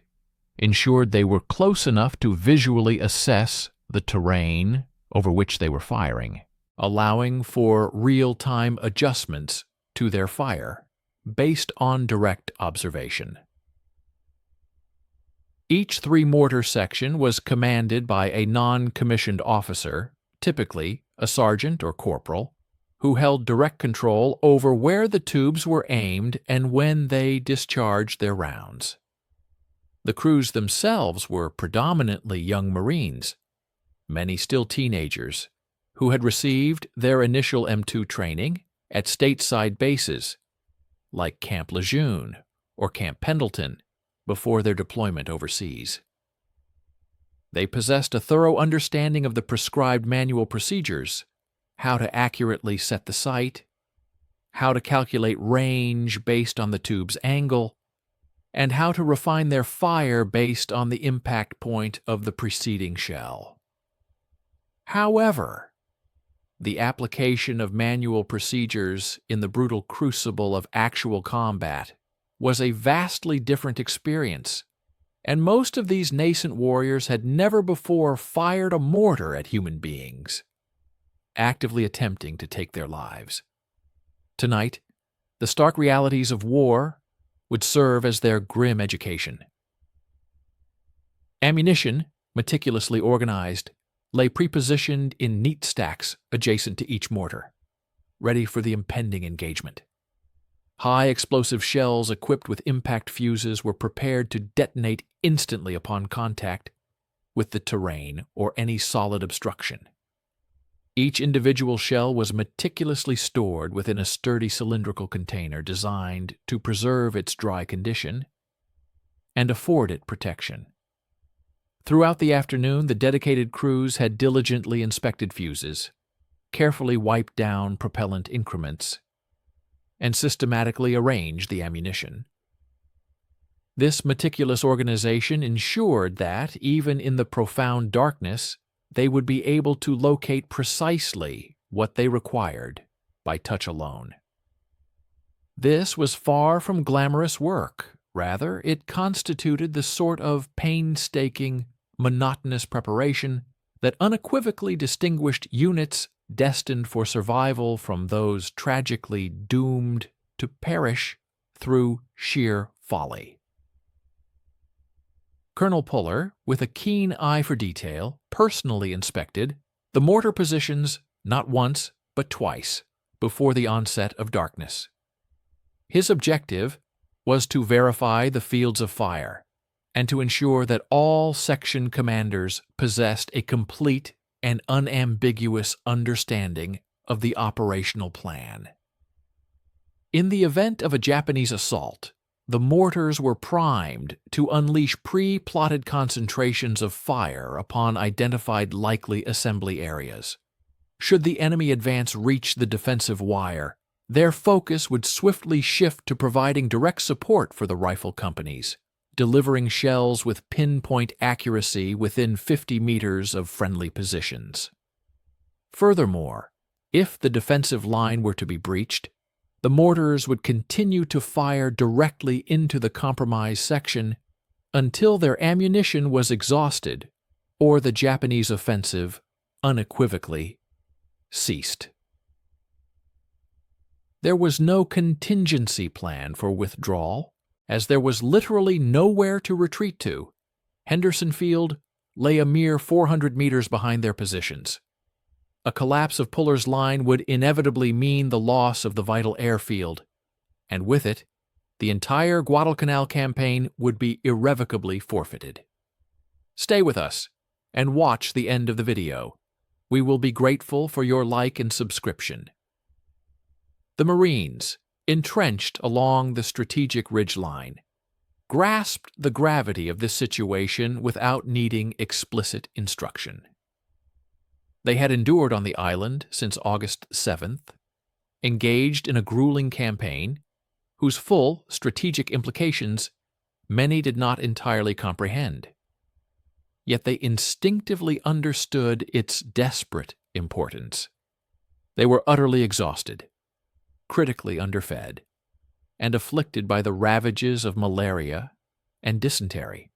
ensured they were close enough to visually assess the terrain over which they were firing, allowing for real-time adjustments to their fire based on direct observation. Each three-mortar section was commanded by a non-commissioned officer, typically a sergeant or corporal, who held direct control over where the tubes were aimed and when they discharged their rounds. The crews themselves were predominantly young Marines, many still teenagers, who had received their initial M2 training at stateside bases like Camp Lejeune or Camp Pendleton before their deployment overseas. They possessed a thorough understanding of the prescribed manual procedures, how to accurately set the sight, how to calculate range based on the tube's angle, and how to refine their fire based on the impact point of the preceding shell. However, the application of manual procedures in the brutal crucible of actual combat was a vastly different experience, and most of these nascent warriors had never before fired a mortar at human beings, actively attempting to take their lives. Tonight, the stark realities of war would serve as their grim education. Ammunition, meticulously organized, lay prepositioned in neat stacks adjacent to each mortar, ready for the impending engagement. High explosive shells equipped with impact fuses were prepared to detonate instantly upon contact with the terrain or any solid obstruction. Each individual shell was meticulously stored within a sturdy cylindrical container designed to preserve its dry condition and afford it protection. Throughout the afternoon, the dedicated crews had diligently inspected fuses, carefully wiped down propellant increments, and systematically arranged the ammunition. This meticulous organization ensured that, even in the profound darkness, they would be able to locate precisely what they required by touch alone. This was far from glamorous work. Rather, it constituted the sort of painstaking, monotonous preparation that unequivocally distinguished units destined for survival from those tragically doomed to perish through sheer folly. Colonel Puller, with a keen eye for detail, personally inspected the mortar positions not once but twice before the onset of darkness. His objective was to verify the fields of fire and to ensure that all section commanders possessed a complete and unambiguous understanding of the operational plan. In the event of a Japanese assault, the mortars were primed to unleash pre-plotted concentrations of fire upon identified likely assembly areas, Should the enemy advance reach the defensive wire, their focus would swiftly shift to providing direct support for the rifle companies, delivering shells with pinpoint accuracy within 50 meters of friendly positions. Furthermore, if the defensive line were to be breached, the mortars would continue to fire directly into the compromised section until their ammunition was exhausted or the Japanese offensive, unequivocally, ceased. There was no contingency plan for withdrawal, as there was literally nowhere to retreat to. Henderson Field lay a mere 400 meters behind their positions. A collapse of Puller's line would inevitably mean the loss of the vital airfield, and with it, the entire Guadalcanal campaign would be irrevocably forfeited. Stay with us and watch the end of the video. We will be grateful for your like and subscription. The Marines, entrenched along the strategic ridgeline, grasped the gravity of this situation without needing explicit instruction. They had endured on the island since August 7th, engaged in a grueling campaign whose full strategic implications many did not entirely comprehend. Yet they instinctively understood its desperate importance. They were utterly exhausted, critically underfed, and afflicted by the ravages of malaria and dysentery.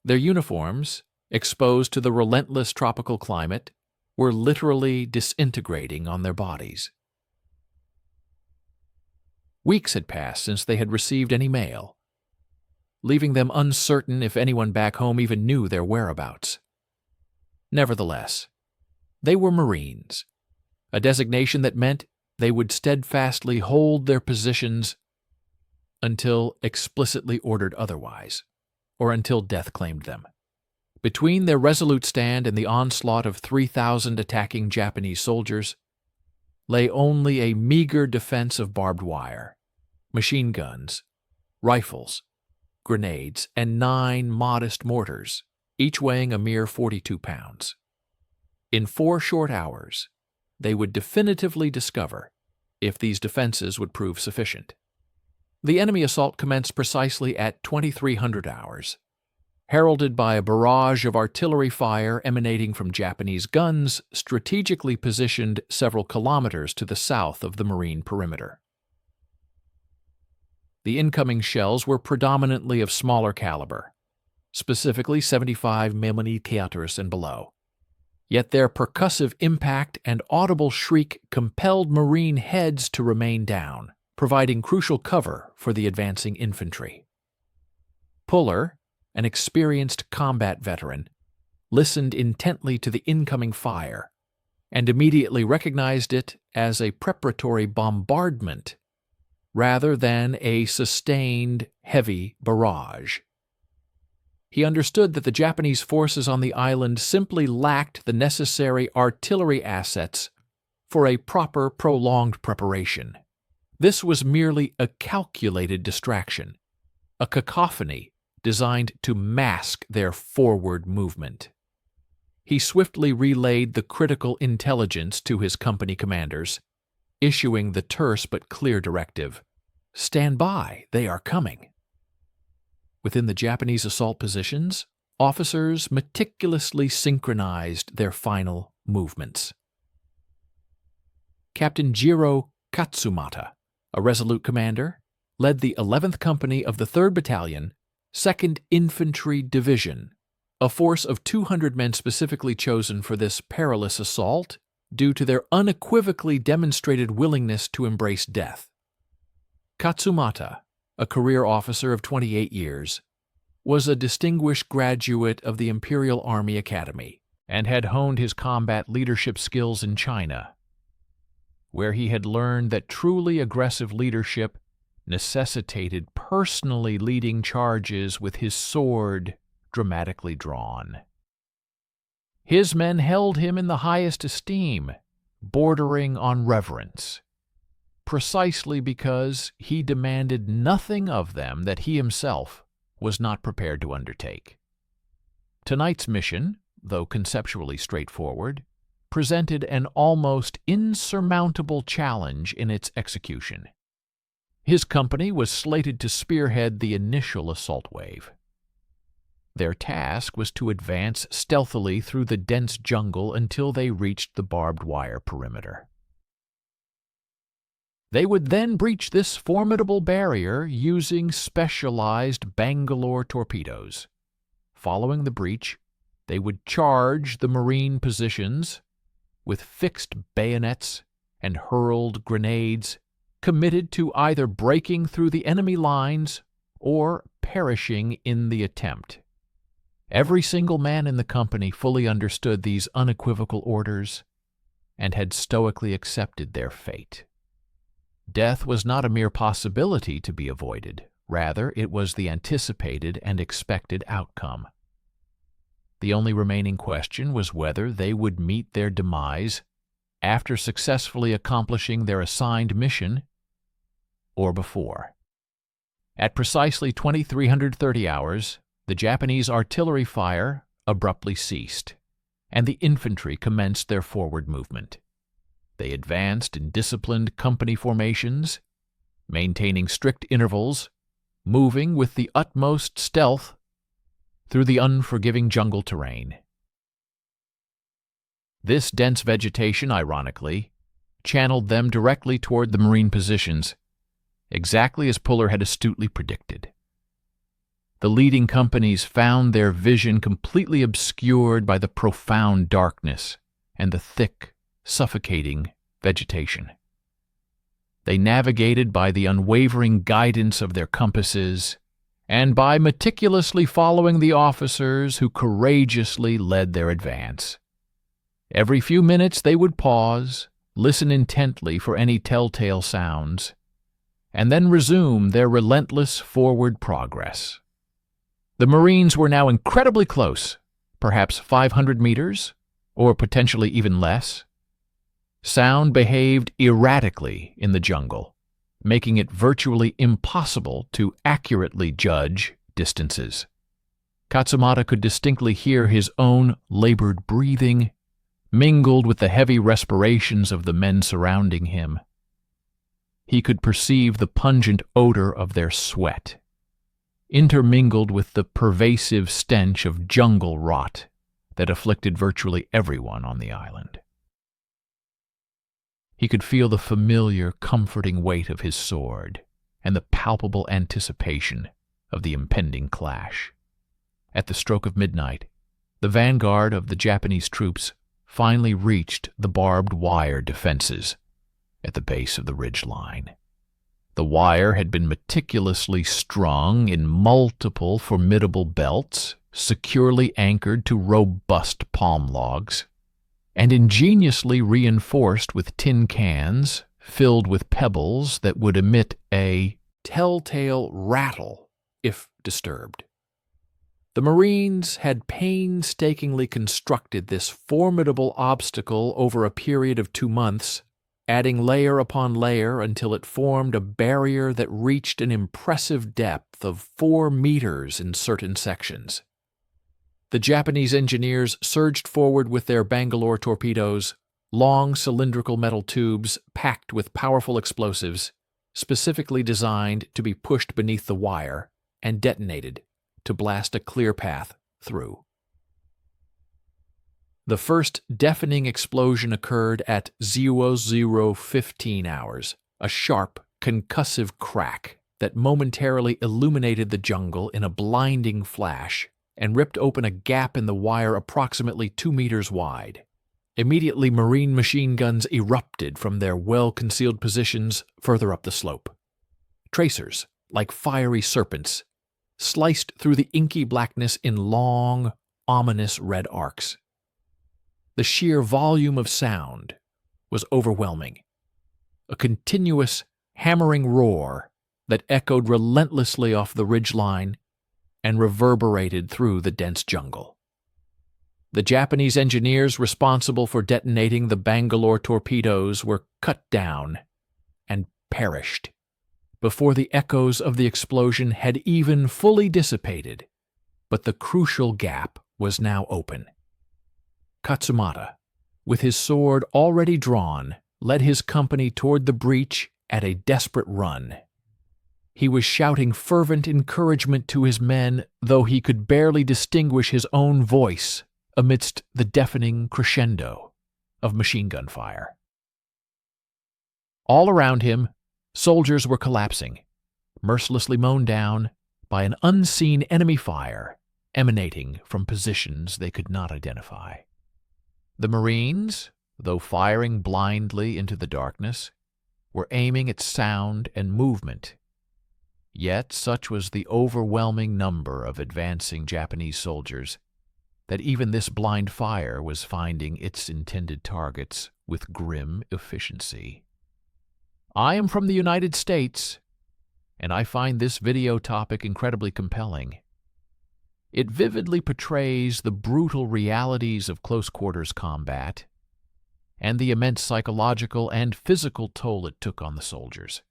Their uniforms, exposed to the relentless tropical climate, were literally disintegrating on their bodies. Weeks had passed since they had received any mail, leaving them uncertain if anyone back home even knew their whereabouts. Nevertheless, they were Marines, a designation that meant they would steadfastly hold their positions until explicitly ordered otherwise, or until death claimed them. Between their resolute stand and the onslaught of 3,000 attacking Japanese soldiers lay only a meager defense of barbed wire, machine guns, rifles, grenades, and 9 modest mortars, each weighing a mere 42 pounds. In 4 short hours, they would definitively discover if these defenses would prove sufficient. The enemy assault commenced precisely at 2300 hours, heralded by a barrage of artillery fire emanating from Japanese guns strategically positioned several kilometers to the south of the Marine perimeter. The incoming shells were predominantly of smaller caliber, specifically 75 mm and below. Yet their percussive impact and audible shriek compelled Marine heads to remain down, providing crucial cover for the advancing infantry. Puller, an experienced combat veteran, listened intently to the incoming fire and immediately recognized it as a preparatory bombardment rather than a sustained, heavy barrage. He understood that the Japanese forces on the island simply lacked the necessary artillery assets for a proper, prolonged preparation. This was merely a calculated distraction, a cacophony designed to mask their forward movement. He swiftly relayed the critical intelligence to his company commanders, issuing the terse but clear directive, "Stand by, they are coming." Within the Japanese assault positions, officers meticulously synchronized their final movements. Captain Jiro Katsumata, a resolute commander, led the 11th Company of the 3rd Battalion, 2nd Infantry Division, a force of 200 men specifically chosen for this perilous assault due to their unequivocally demonstrated willingness to embrace death. Katsumata, a career officer of 28 years, was a distinguished graduate of the Imperial Army Academy and had honed his combat leadership skills in China, where he had learned that truly aggressive leadership necessitated personally leading charges with his sword dramatically drawn. His men held him in the highest esteem, bordering on reverence, precisely because he demanded nothing of them that he himself was not prepared to undertake. Tonight's mission, though conceptually straightforward, presented an almost insurmountable challenge in its execution. His company was slated to spearhead the initial assault wave. Their task was to advance stealthily through the dense jungle until they reached the barbed wire perimeter. They would then breach this formidable barrier using specialized Bangalore torpedoes. Following the breach, they would charge the Marine positions with fixed bayonets and hurled grenades, committed to either breaking through the enemy lines or perishing in the attempt. Every single man in the company fully understood these unequivocal orders and had stoically accepted their fate. Death was not a mere possibility to be avoided. Rather, it was the anticipated and expected outcome. The only remaining question was whether they would meet their demise after successfully accomplishing their assigned mission or before. At precisely 2330 hours, the Japanese artillery fire abruptly ceased, and the infantry commenced their forward movement. They advanced in disciplined company formations, maintaining strict intervals, moving with the utmost stealth through the unforgiving jungle terrain. This dense vegetation, ironically, channeled them directly toward the Marine positions, exactly as Puller had astutely predicted. The leading companies found their vision completely obscured by the profound darkness and the thick, suffocating vegetation. They navigated by the unwavering guidance of their compasses and by meticulously following the officers who courageously led their advance. Every few minutes they would pause, listen intently for any telltale sounds, and then resume their relentless forward progress. The Marines were now incredibly close, perhaps 500 meters, or potentially even less. Sound behaved erratically in the jungle, making it virtually impossible to accurately judge distances. Katsumata could distinctly hear his own labored breathing, mingled with the heavy respirations of the men surrounding him. He could perceive the pungent odor of their sweat, intermingled with the pervasive stench of jungle rot that afflicted virtually everyone on the island. He could feel the familiar, comforting weight of his sword and the palpable anticipation of the impending clash. At the stroke of midnight, the vanguard of the Japanese troops finally reached the barbed wire defenses at the base of the ridge line. The wire had been meticulously strung in multiple formidable belts, securely anchored to robust palm logs, and ingeniously reinforced with tin cans filled with pebbles that would emit a telltale rattle if disturbed. The Marines had painstakingly constructed this formidable obstacle over a period of 2 months, adding layer upon layer until it formed a barrier that reached an impressive depth of 4 meters in certain sections. The Japanese engineers surged forward with their Bangalore torpedoes, long cylindrical metal tubes packed with powerful explosives, specifically designed to be pushed beneath the wire and detonated to blast a clear path through. The first deafening explosion occurred at 00:15 hours, a sharp, concussive crack that momentarily illuminated the jungle in a blinding flash and ripped open a gap in the wire approximately 2 meters wide. Immediately, Marine machine guns erupted from their well-concealed positions further up the slope. Tracers, like fiery serpents, sliced through the inky blackness in long, ominous red arcs. The sheer volume of sound was overwhelming, a continuous, hammering roar that echoed relentlessly off the ridgeline and reverberated through the dense jungle. The Japanese engineers responsible for detonating the Bangalore torpedoes were cut down and perished before the echoes of the explosion had even fully dissipated, but the crucial gap was now open. Katsumata, with his sword already drawn, led his company toward the breach at a desperate run. He was shouting fervent encouragement to his men, though he could barely distinguish his own voice amidst the deafening crescendo of machine gun fire. All around him, soldiers were collapsing, mercilessly mown down by an unseen enemy fire emanating from positions they could not identify. The Marines, though firing blindly into the darkness, were aiming at sound and movement. Yet such was the overwhelming number of advancing Japanese soldiers that even this blind fire was finding its intended targets with grim efficiency. I am from the United States, and I find this video topic incredibly compelling. It vividly portrays the brutal realities of close-quarters combat and the immense psychological and physical toll it took on the soldiers.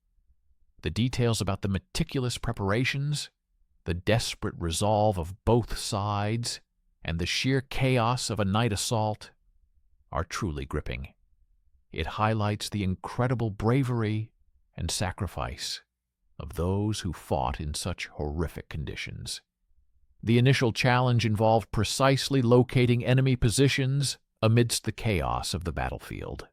The details about the meticulous preparations, the desperate resolve of both sides, and the sheer chaos of a night assault are truly gripping. It highlights the incredible bravery and sacrifice of those who fought in such horrific conditions. The initial challenge involved precisely locating enemy positions amidst the chaos of the battlefield.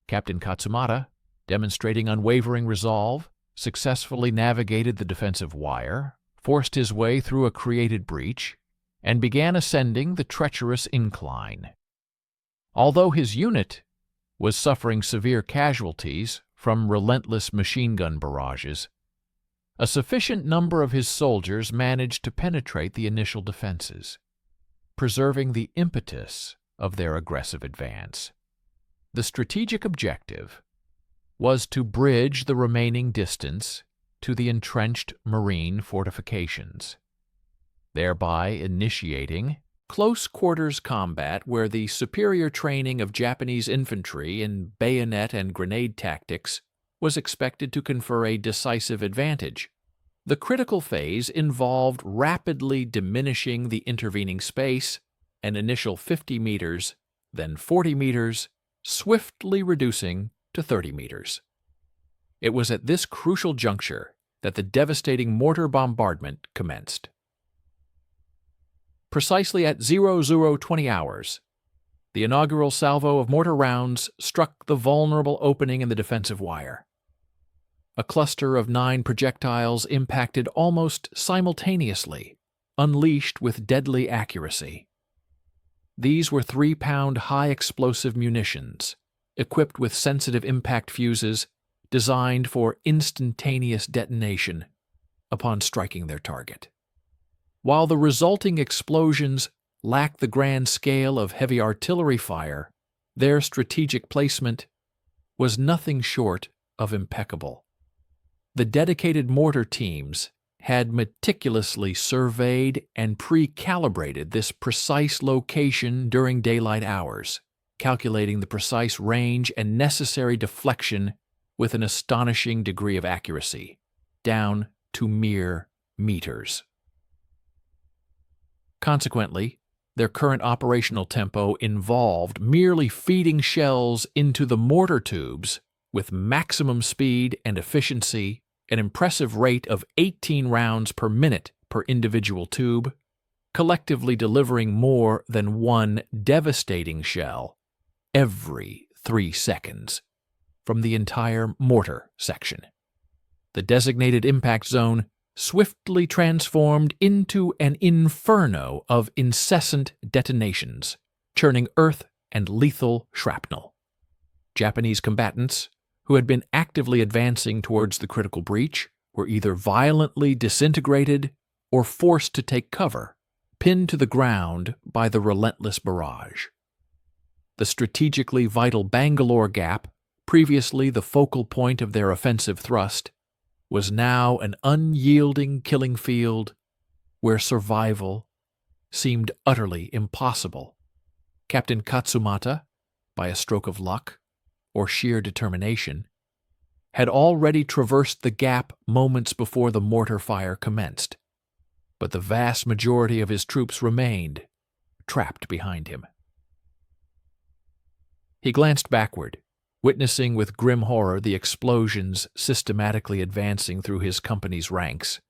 Captain Katsumata, demonstrating unwavering resolve, successfully navigated the defensive wire, forced his way through a created breach, and began ascending the treacherous incline. Although his unit was suffering severe casualties from relentless machine gun barrages, a sufficient number of his soldiers managed to penetrate the initial defenses, preserving the impetus of their aggressive advance. The strategic objective was to bridge the remaining distance to the entrenched Marine fortifications, thereby initiating close-quarters combat where the superior training of Japanese infantry in bayonet and grenade tactics was expected to confer a decisive advantage. The critical phase involved rapidly diminishing the intervening space, an initial 50 meters, then 40 meters, swiftly reducing to 30 meters. It was at this crucial juncture that the devastating mortar bombardment commenced. Precisely at 0020 hours, the inaugural salvo of mortar rounds struck the vulnerable opening in the defensive wire. A cluster of 9 projectiles impacted almost simultaneously, unleashed with deadly accuracy. These were 3-pound high-explosive munitions, equipped with sensitive impact fuses designed for instantaneous detonation upon striking their target. While the resulting explosions lacked the grand scale of heavy artillery fire, their strategic placement was nothing short of impeccable. The dedicated mortar teams had meticulously surveyed and pre-calibrated this precise location during daylight hours, calculating the precise range and necessary deflection with an astonishing degree of accuracy, down to mere meters. Consequently, their current operational tempo involved merely feeding shells into the mortar tubes with maximum speed and efficiency, an impressive rate of 18 rounds per minute per individual tube, collectively delivering more than one devastating shell every 3 seconds from the entire mortar section. The designated impact zone swiftly transformed into an inferno of incessant detonations, churning earth and lethal shrapnel. Japanese combatants, who had been actively advancing towards the critical breach, were either violently disintegrated or forced to take cover, pinned to the ground by the relentless barrage. The strategically vital Bangalore Gap, previously the focal point of their offensive thrust, was now an unyielding killing field where survival seemed utterly impossible. Captain Katsumata, by a stroke of luck or sheer determination, had already traversed the gap moments before the mortar fire commenced, but the vast majority of his troops remained trapped behind him. He glanced backward, witnessing with grim horror the explosions systematically advancing through his company's ranks,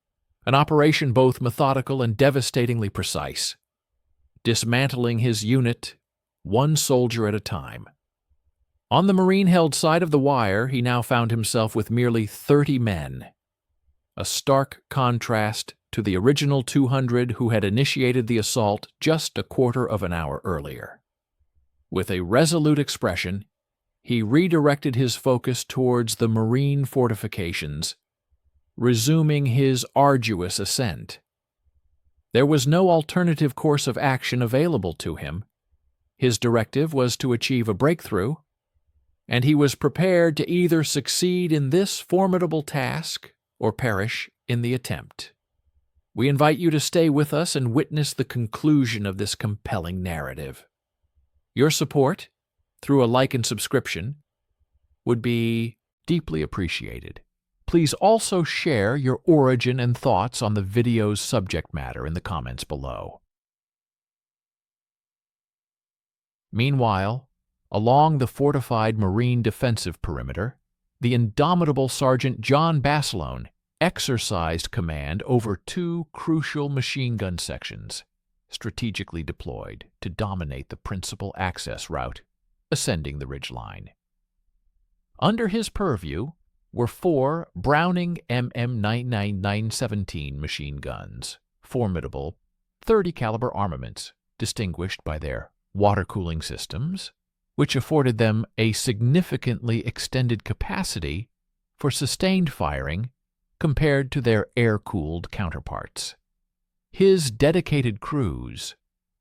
an operation both methodical and devastatingly precise, dismantling his unit one soldier at a time. On the Marine-held side of the wire, he now found himself with merely 30 men, a stark contrast to the original 200 who had initiated the assault just a quarter of an hour earlier. With a resolute expression, he redirected his focus towards the Marine fortifications, resuming his arduous ascent. There was no alternative course of action available to him. His directive was to achieve a breakthrough, and he was prepared to either succeed in this formidable task or perish in the attempt. We invite you to stay with us and witness the conclusion of this compelling narrative. Your support, through a like and subscription, would be deeply appreciated. Please also share your origin and thoughts on the video's subject matter in the comments below. Meanwhile, along the fortified Marine defensive perimeter, the indomitable Sergeant John Basilone exercised command over two crucial machine gun sections, strategically deployed to dominate the principal access route, ascending the ridgeline. Under his purview were 4 Browning MM-99917 machine guns, formidable 30-caliber armaments distinguished by their water-cooling systems, which afforded them a significantly extended capacity for sustained firing compared to their air-cooled counterparts. His dedicated crews,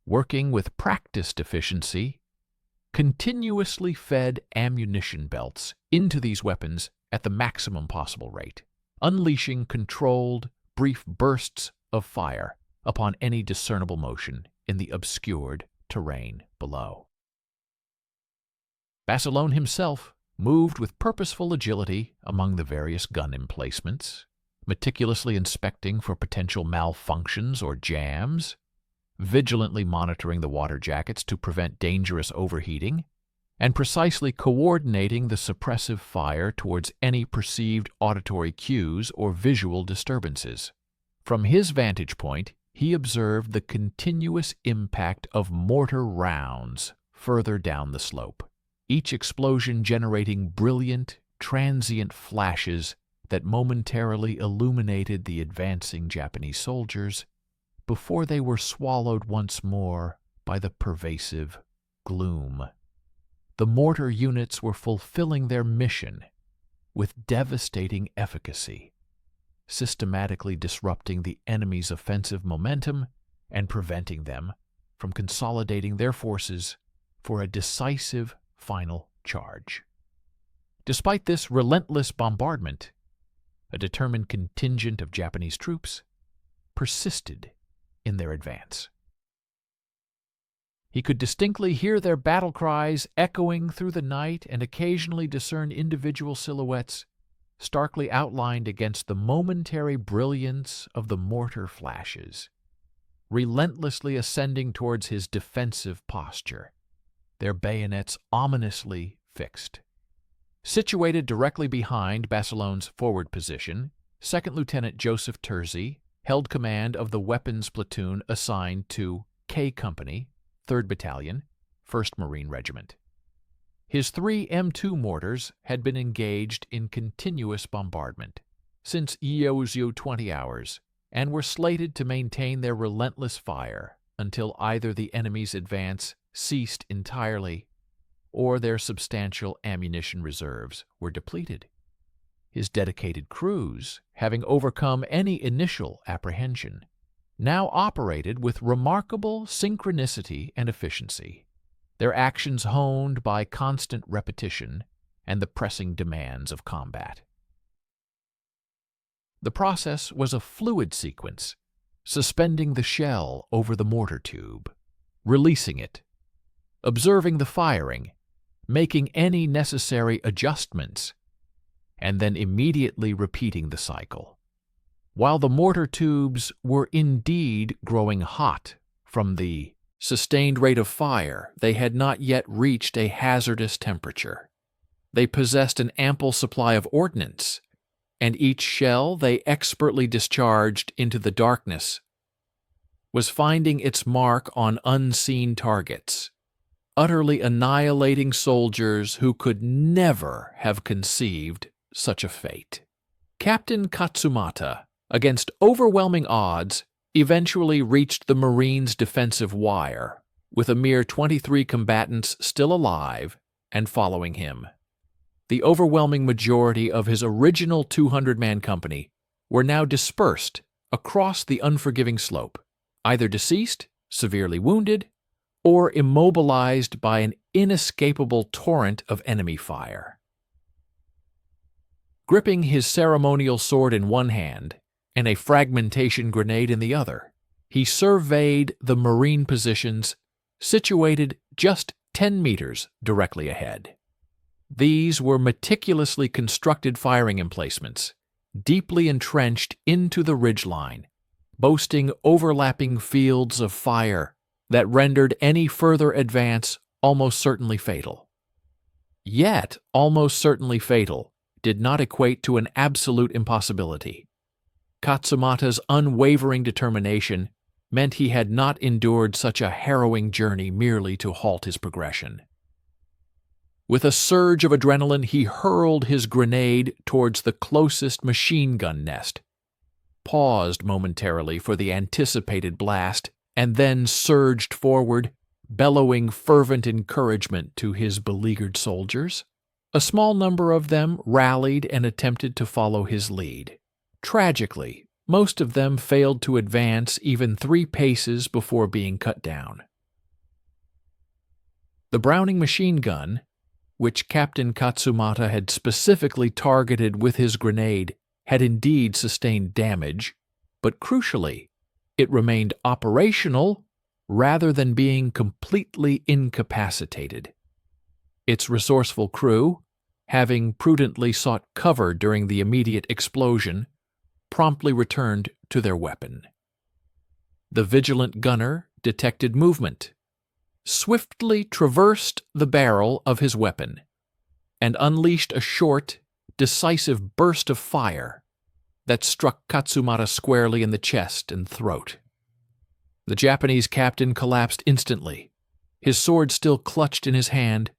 working with practiced efficiency, continuously fed ammunition belts into these weapons at the maximum possible rate, unleashing controlled, brief bursts of fire upon any discernible motion in the obscured terrain below. Basilone himself moved with purposeful agility among the various gun emplacements, meticulously inspecting for potential malfunctions or jams, vigilantly monitoring the water jackets to prevent dangerous overheating, and precisely coordinating the suppressive fire towards any perceived auditory cues or visual disturbances. From his vantage point, he observed the continuous impact of mortar rounds further down the slope, each explosion generating brilliant, transient flashes that momentarily illuminated the advancing Japanese soldiers before they were swallowed once more by the pervasive gloom. The mortar units were fulfilling their mission with devastating efficacy, systematically disrupting the enemy's offensive momentum and preventing them from consolidating their forces for a decisive final charge. Despite this relentless bombardment, a determined contingent of Japanese troops persisted in their advance. He could distinctly hear their battle cries echoing through the night and occasionally discern individual silhouettes starkly outlined against the momentary brilliance of the mortar flashes, relentlessly ascending towards his defensive posture, their bayonets ominously fixed. Situated directly behind Basilone's forward position, 2nd Lieutenant Joseph Terzi held command of the weapons platoon assigned to K Company, 3rd Battalion, 1st Marine Regiment. His 3 M2 mortars had been engaged in continuous bombardment since Iozio 20 hours and were slated to maintain their relentless fire until either the enemy's advance ceased entirely or their substantial ammunition reserves were depleted. His dedicated crews, having overcome any initial apprehension, now operated with remarkable synchronicity and efficiency, their actions honed by constant repetition and the pressing demands of combat. The process was a fluid sequence, suspending the shell over the mortar tube, releasing it, observing the firing, making any necessary adjustments, and then immediately repeating the cycle. While the mortar tubes were indeed growing hot from the sustained rate of fire, they had not yet reached a hazardous temperature. They possessed an ample supply of ordnance, and each shell they expertly discharged into the darkness was finding its mark on unseen targets, utterly annihilating soldiers who could never have conceived such a fate. Captain Katsumata, against overwhelming odds, eventually reached the Marines' defensive wire, with a mere 23 combatants still alive and following him. The overwhelming majority of his original 200-man company were now dispersed across the unforgiving slope, either deceased, severely wounded, or immobilized by an inescapable torrent of enemy fire. Gripping his ceremonial sword in one hand and a fragmentation grenade in the other, he surveyed the Marine positions situated just 10 meters directly ahead. These were meticulously constructed firing emplacements, deeply entrenched into the ridgeline, boasting overlapping fields of fire that rendered any further advance almost certainly fatal. Yet, almost certainly fatal did not equate to an absolute impossibility. Katsumata's unwavering determination meant he had not endured such a harrowing journey merely to halt his progression. With a surge of adrenaline, he hurled his grenade towards the closest machine gun nest, paused momentarily for the anticipated blast, and then surged forward, bellowing fervent encouragement to his beleaguered soldiers. A small number of them rallied and attempted to follow his lead. Tragically, most of them failed to advance even 3 paces before being cut down. The Browning machine gun, which Captain Katsumata had specifically targeted with his grenade, had indeed sustained damage, but crucially, it remained operational rather than being completely incapacitated. Its resourceful crew, having prudently sought cover during the immediate explosion, promptly returned to their weapon. The vigilant gunner detected movement, swiftly traversed the barrel of his weapon, and unleashed a short, decisive burst of fire that struck Katsumata squarely in the chest and throat. The Japanese captain collapsed instantly, his sword still clutched in his hand,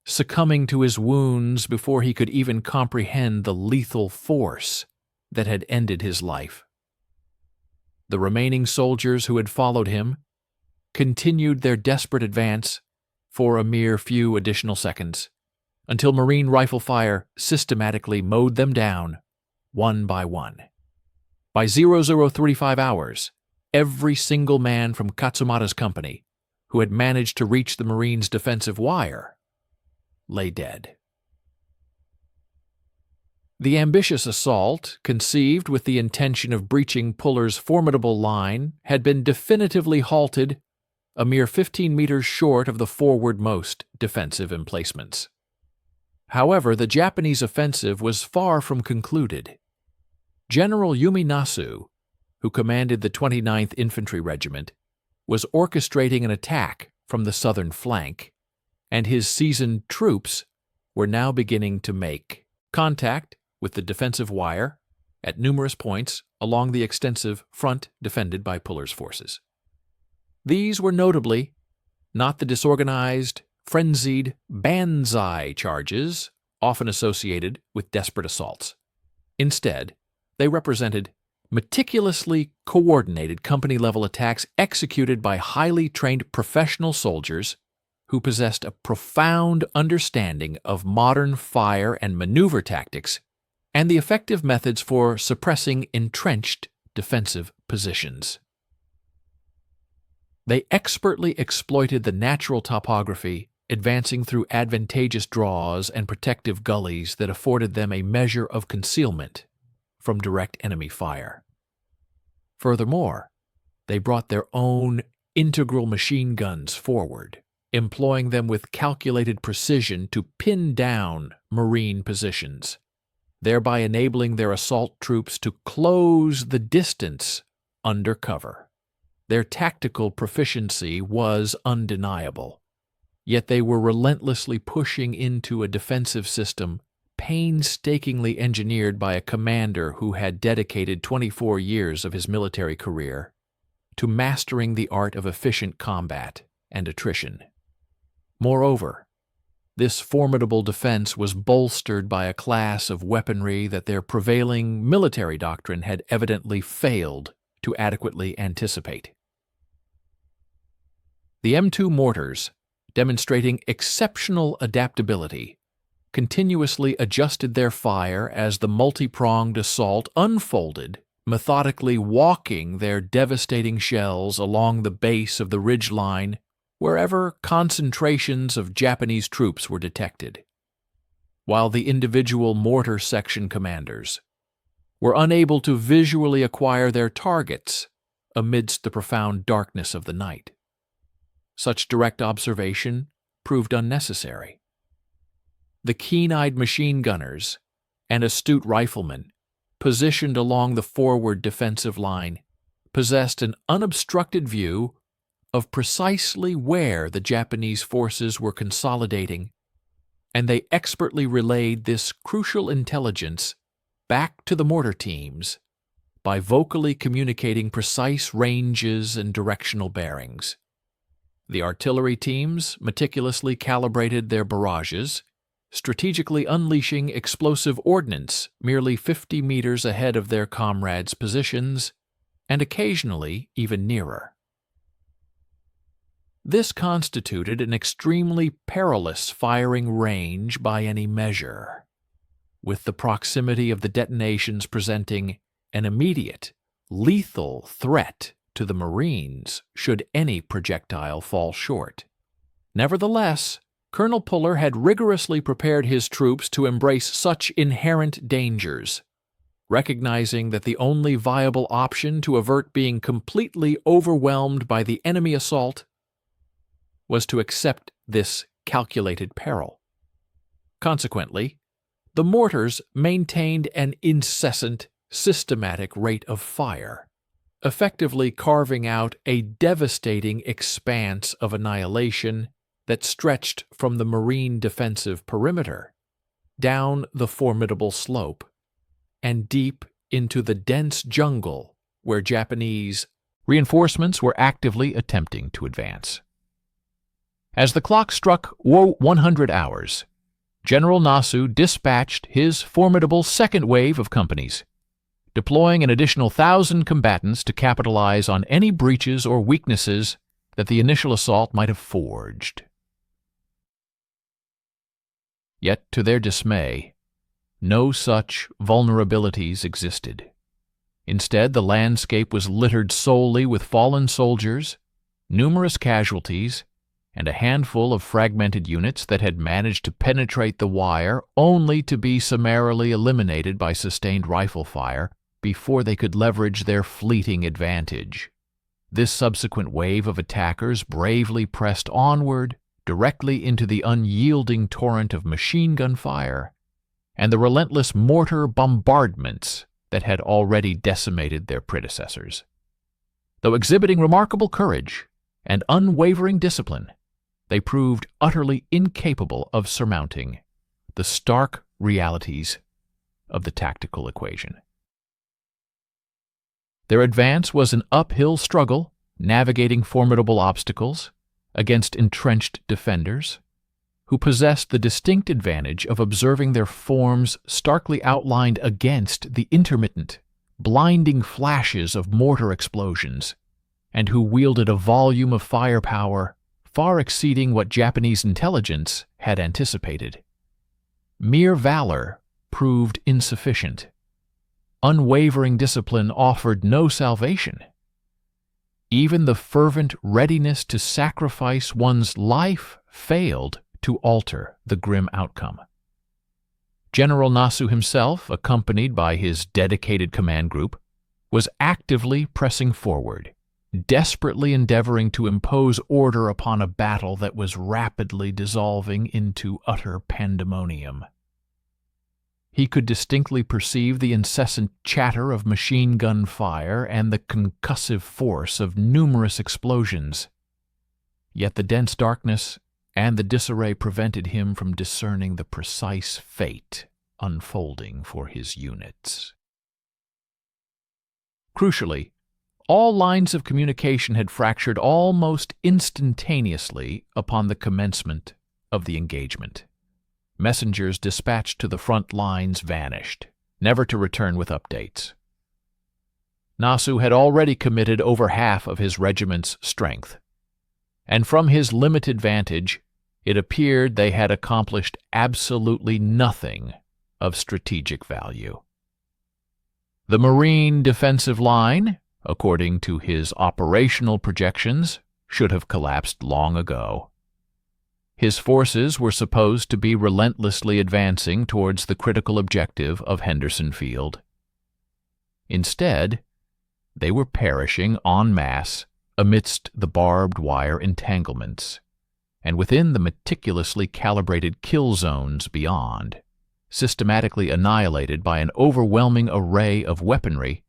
succumbing to his wounds before he could even comprehend the lethal force that had ended his life. The remaining soldiers who had followed him continued their desperate advance for a mere few additional seconds, until Marine rifle fire systematically mowed them down, one by one. By 0035 hours, every single man from Katsumata's company who had managed to reach the Marines' defensive wire lay dead. The ambitious assault, conceived with the intention of breaching Puller's formidable line, had been definitively halted a mere 15 meters short of the forwardmost defensive emplacements. However, the Japanese offensive was far from concluded. General Yuminasu, who commanded the 29th Infantry Regiment, was orchestrating an attack from the southern flank, and his seasoned troops were now beginning to make contact with the defensive wire at numerous points along the extensive front defended by Puller's forces. These were notably not the disorganized, frenzied Banzai charges often associated with desperate assaults. Instead, they represented meticulously coordinated company-level attacks executed by highly trained professional soldiers who possessed a profound understanding of modern fire and maneuver tactics and the effective methods for suppressing entrenched defensive positions. They expertly exploited the natural topography, advancing through advantageous draws and protective gullies that afforded them a measure of concealment from direct enemy fire. Furthermore, they brought their own integral machine guns forward, employing them with calculated precision to pin down Marine positions, thereby enabling their assault troops to close the distance under cover. Their tactical proficiency was undeniable, yet they were relentlessly pushing into a defensive system painstakingly engineered by a commander who had dedicated 24 years of his military career to mastering the art of efficient combat and attrition. Moreover, this formidable defense was bolstered by a class of weaponry that their prevailing military doctrine had evidently failed to adequately anticipate. The M2 mortars, demonstrating exceptional adaptability, continuously adjusted their fire as the multi-pronged assault unfolded, methodically walking their devastating shells along the base of the ridgeline wherever concentrations of Japanese troops were detected, while the individual mortar section commanders were unable to visually acquire their targets amidst the profound darkness of the night. Such direct observation proved unnecessary. The keen-eyed machine gunners and astute riflemen, positioned along the forward defensive line, possessed an unobstructed view of precisely where the Japanese forces were consolidating, and they expertly relayed this crucial intelligence back to the mortar teams by vocally communicating precise ranges and directional bearings. The artillery teams meticulously calibrated their barrages, strategically unleashing explosive ordnance merely 50 meters ahead of their comrades' positions, and occasionally even nearer. This constituted an extremely perilous firing range by any measure, with the proximity of the detonations presenting an immediate, lethal threat to the Marines should any projectile fall short. Nevertheless, Colonel Puller had rigorously prepared his troops to embrace such inherent dangers, recognizing that the only viable option to avert being completely overwhelmed by the enemy assault was to accept this calculated peril. Consequently, the mortars maintained an incessant, systematic rate of fire, effectively carving out a devastating expanse of annihilation that stretched from the Marine defensive perimeter, down the formidable slope, and deep into the dense jungle where Japanese reinforcements were actively attempting to advance. As the clock struck 100 hours, General Nasu dispatched his formidable second wave of companies, deploying an additional 1,000 combatants to capitalize on any breaches or weaknesses that the initial assault might have forged. Yet, to their dismay, no such vulnerabilities existed. Instead, the landscape was littered solely with fallen soldiers, numerous casualties, and a handful of fragmented units that had managed to penetrate the wire only to be summarily eliminated by sustained rifle fire before they could leverage their fleeting advantage. This subsequent wave of attackers bravely pressed onward, directly into the unyielding torrent of machine gun fire and the relentless mortar bombardments that had already decimated their predecessors. Though exhibiting remarkable courage and unwavering discipline, they proved utterly incapable of surmounting the stark realities of the tactical equation. Their advance was an uphill struggle, navigating formidable obstacles against entrenched defenders, who possessed the distinct advantage of observing their forms starkly outlined against the intermittent, blinding flashes of mortar explosions, and who wielded a volume of firepower far exceeding what Japanese intelligence had anticipated. Mere valor proved insufficient. Unwavering discipline offered no salvation. Even the fervent readiness to sacrifice one's life failed to alter the grim outcome. General Nasu himself, accompanied by his dedicated command group, was actively pressing forward, desperately endeavoring to impose order upon a battle that was rapidly dissolving into utter pandemonium. He could distinctly perceive the incessant chatter of machine gun fire and the concussive force of numerous explosions. Yet the dense darkness and the disarray prevented him from discerning the precise fate unfolding for his units. Crucially, all lines of communication had fractured almost instantaneously upon the commencement of the engagement. Messengers dispatched to the front lines vanished, never to return with updates. Nasu had already committed over half of his regiment's strength, and from his limited vantage, it appeared they had accomplished absolutely nothing of strategic value. The Marine defensive line, according to his operational projections, should have collapsed long ago. His forces were supposed to be relentlessly advancing towards the critical objective of Henderson Field. Instead, they were perishing en masse amidst the barbed wire entanglements, and within the meticulously calibrated kill zones beyond, systematically annihilated by an overwhelming array of weaponry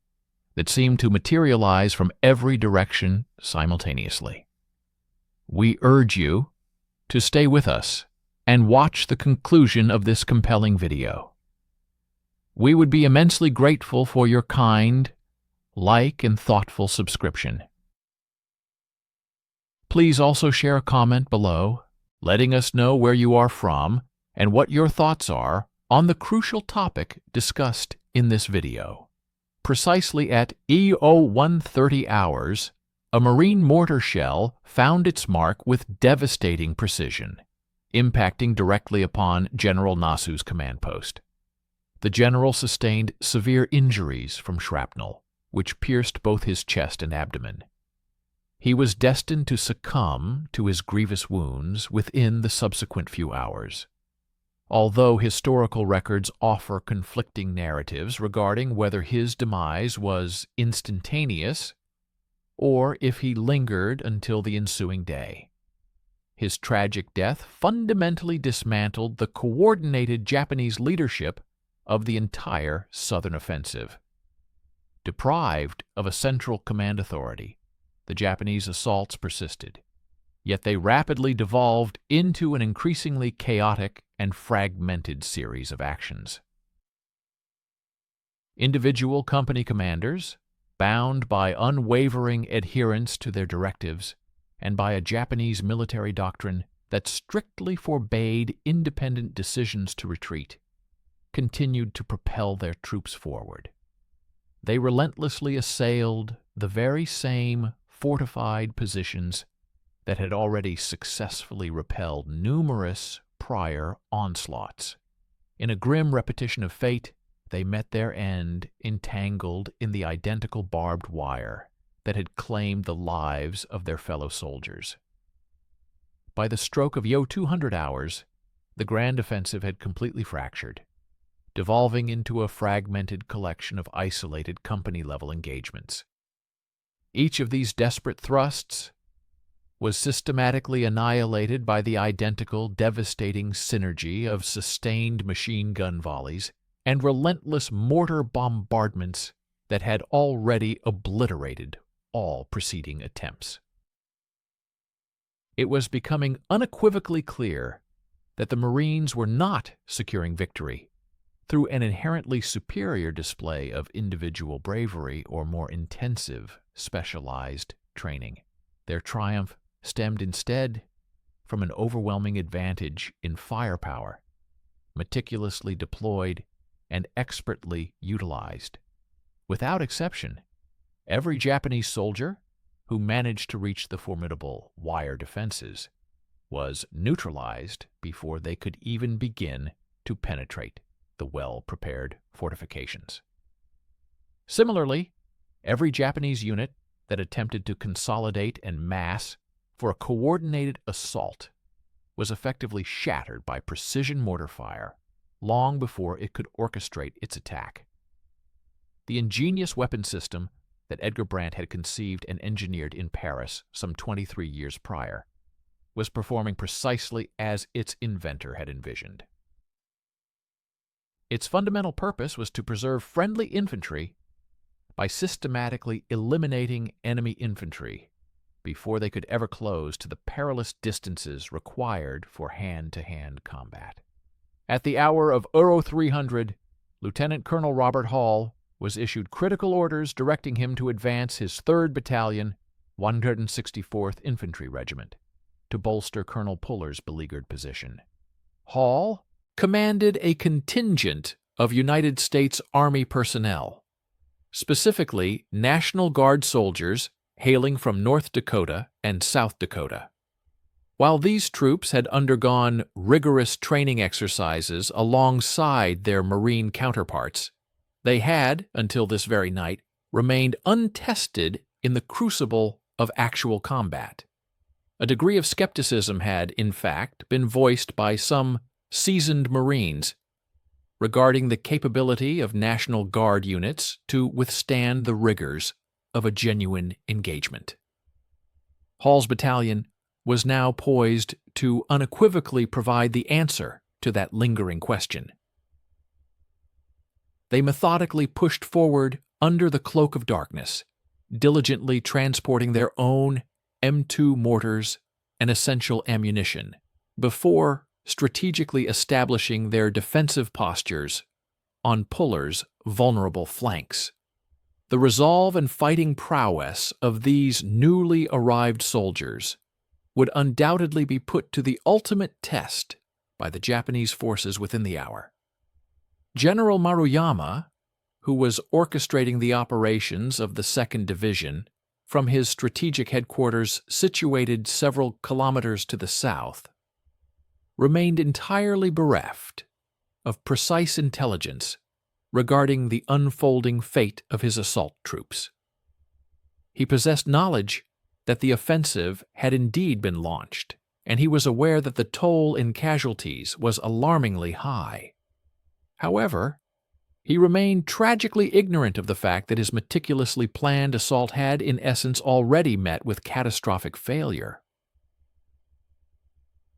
that seemed to materialize from every direction simultaneously. We urge you to stay with us and watch the conclusion of this compelling video. We would be immensely grateful for your kind, and thoughtful subscription. Please also share a comment below, letting us know where you are from and what your thoughts are on the crucial topic discussed in this video. Precisely at EO-130 hours, a Marine mortar shell found its mark with devastating precision, impacting directly upon General Nasu's command post. The general sustained severe injuries from shrapnel, which pierced both his chest and abdomen. He was destined to succumb to his grievous wounds within the subsequent few hours. Although historical records offer conflicting narratives regarding whether his demise was instantaneous or if he lingered until the ensuing day. His tragic death fundamentally dismantled the coordinated Japanese leadership of the entire southern offensive. Deprived of a central command authority, the Japanese assaults persisted, yet they rapidly devolved into an increasingly chaotic and fragmented series of actions. Individual company commanders, bound by unwavering adherence to their directives and by a Japanese military doctrine that strictly forbade independent decisions to retreat, continued to propel their troops forward. They relentlessly assailed the very same fortified positions that had already successfully repelled numerous prior onslaughts. In a grim repetition of fate, they met their end entangled in the identical barbed wire that had claimed the lives of their fellow soldiers. By the stroke of EO-200 hours, the grand offensive had completely fractured, devolving into a fragmented collection of isolated company-level engagements. Each of these desperate thrusts was systematically annihilated by the identical, devastating synergy of sustained machine gun volleys and relentless mortar bombardments that had already obliterated all preceding attempts. It was becoming unequivocally clear that the Marines were not securing victory through an inherently superior display of individual bravery or more intensive, specialized training. Their triumph stemmed instead from an overwhelming advantage in firepower, meticulously deployed and expertly utilized. Without exception, every Japanese soldier who managed to reach the formidable wire defenses was neutralized before they could even begin to penetrate the well-prepared fortifications. Similarly, every Japanese unit that attempted to consolidate and mass for a coordinated assault was effectively shattered by precision mortar fire long before it could orchestrate its attack. The ingenious weapon system that Edgar Brandt had conceived and engineered in Paris some 23 years prior was performing precisely as its inventor had envisioned. Its fundamental purpose was to preserve friendly infantry by systematically eliminating enemy infantry before they could ever close to the perilous distances required for hand-to-hand combat. At the hour of Euro 300, Lieutenant Colonel Robert Hall was issued critical orders directing him to advance his 3rd Battalion, 164th Infantry Regiment, to bolster Colonel Puller's beleaguered position. Hall commanded a contingent of United States Army personnel, specifically National Guard soldiers hailing from North Dakota and South Dakota. While these troops had undergone rigorous training exercises alongside their Marine counterparts, they had, until this very night, remained untested in the crucible of actual combat. A degree of skepticism had, in fact, been voiced by some seasoned Marines regarding the capability of National Guard units to withstand the rigors of a genuine engagement. Hall's battalion was now poised to unequivocally provide the answer to that lingering question. They methodically pushed forward under the cloak of darkness, diligently transporting their own M2 mortars and essential ammunition, before strategically establishing their defensive postures on Puller's vulnerable flanks. The resolve and fighting prowess of these newly arrived soldiers would undoubtedly be put to the ultimate test by the Japanese forces within the hour. General Maruyama, who was orchestrating the operations of the 2nd Division from his strategic headquarters situated several kilometers to the south, remained entirely bereft of precise intelligence regarding the unfolding fate of his assault troops. He possessed knowledge that the offensive had indeed been launched, and he was aware that the toll in casualties was alarmingly high. However, he remained tragically ignorant of the fact that his meticulously planned assault had, in essence, already met with catastrophic failure.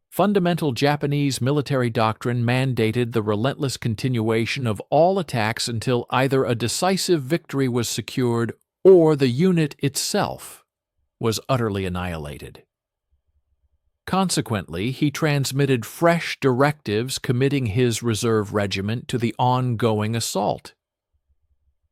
Fundamental Japanese military doctrine mandated the relentless continuation of all attacks until either a decisive victory was secured or the unit itself was utterly annihilated. Consequently, he transmitted fresh directives committing his reserve regiment to the ongoing assault.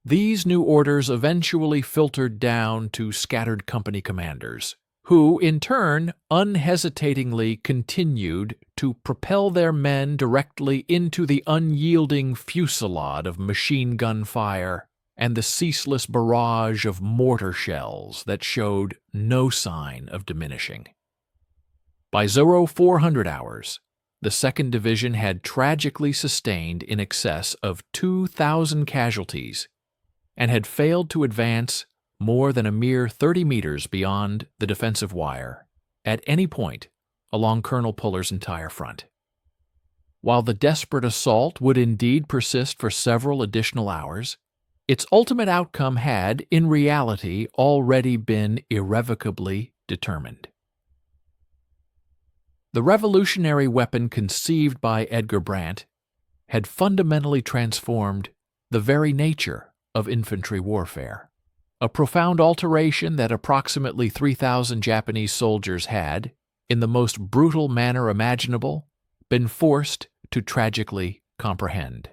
These new orders eventually filtered down to scattered company commanders, who, in turn, unhesitatingly continued to propel their men directly into the unyielding fusillade of machine gun fire and the ceaseless barrage of mortar shells that showed no sign of diminishing. By 0400 hours, the 2nd Division had tragically sustained in excess of 2,000 casualties and had failed to advance more than a mere 30 meters beyond the defensive wire at any point along Colonel Puller's entire front. While the desperate assault would indeed persist for several additional hours, its ultimate outcome had, in reality, already been irrevocably determined. The revolutionary weapon conceived by Edgar Brandt had fundamentally transformed the very nature of infantry warfare, a profound alteration that approximately 3,000 Japanese soldiers had, in the most brutal manner imaginable, been forced to tragically comprehend.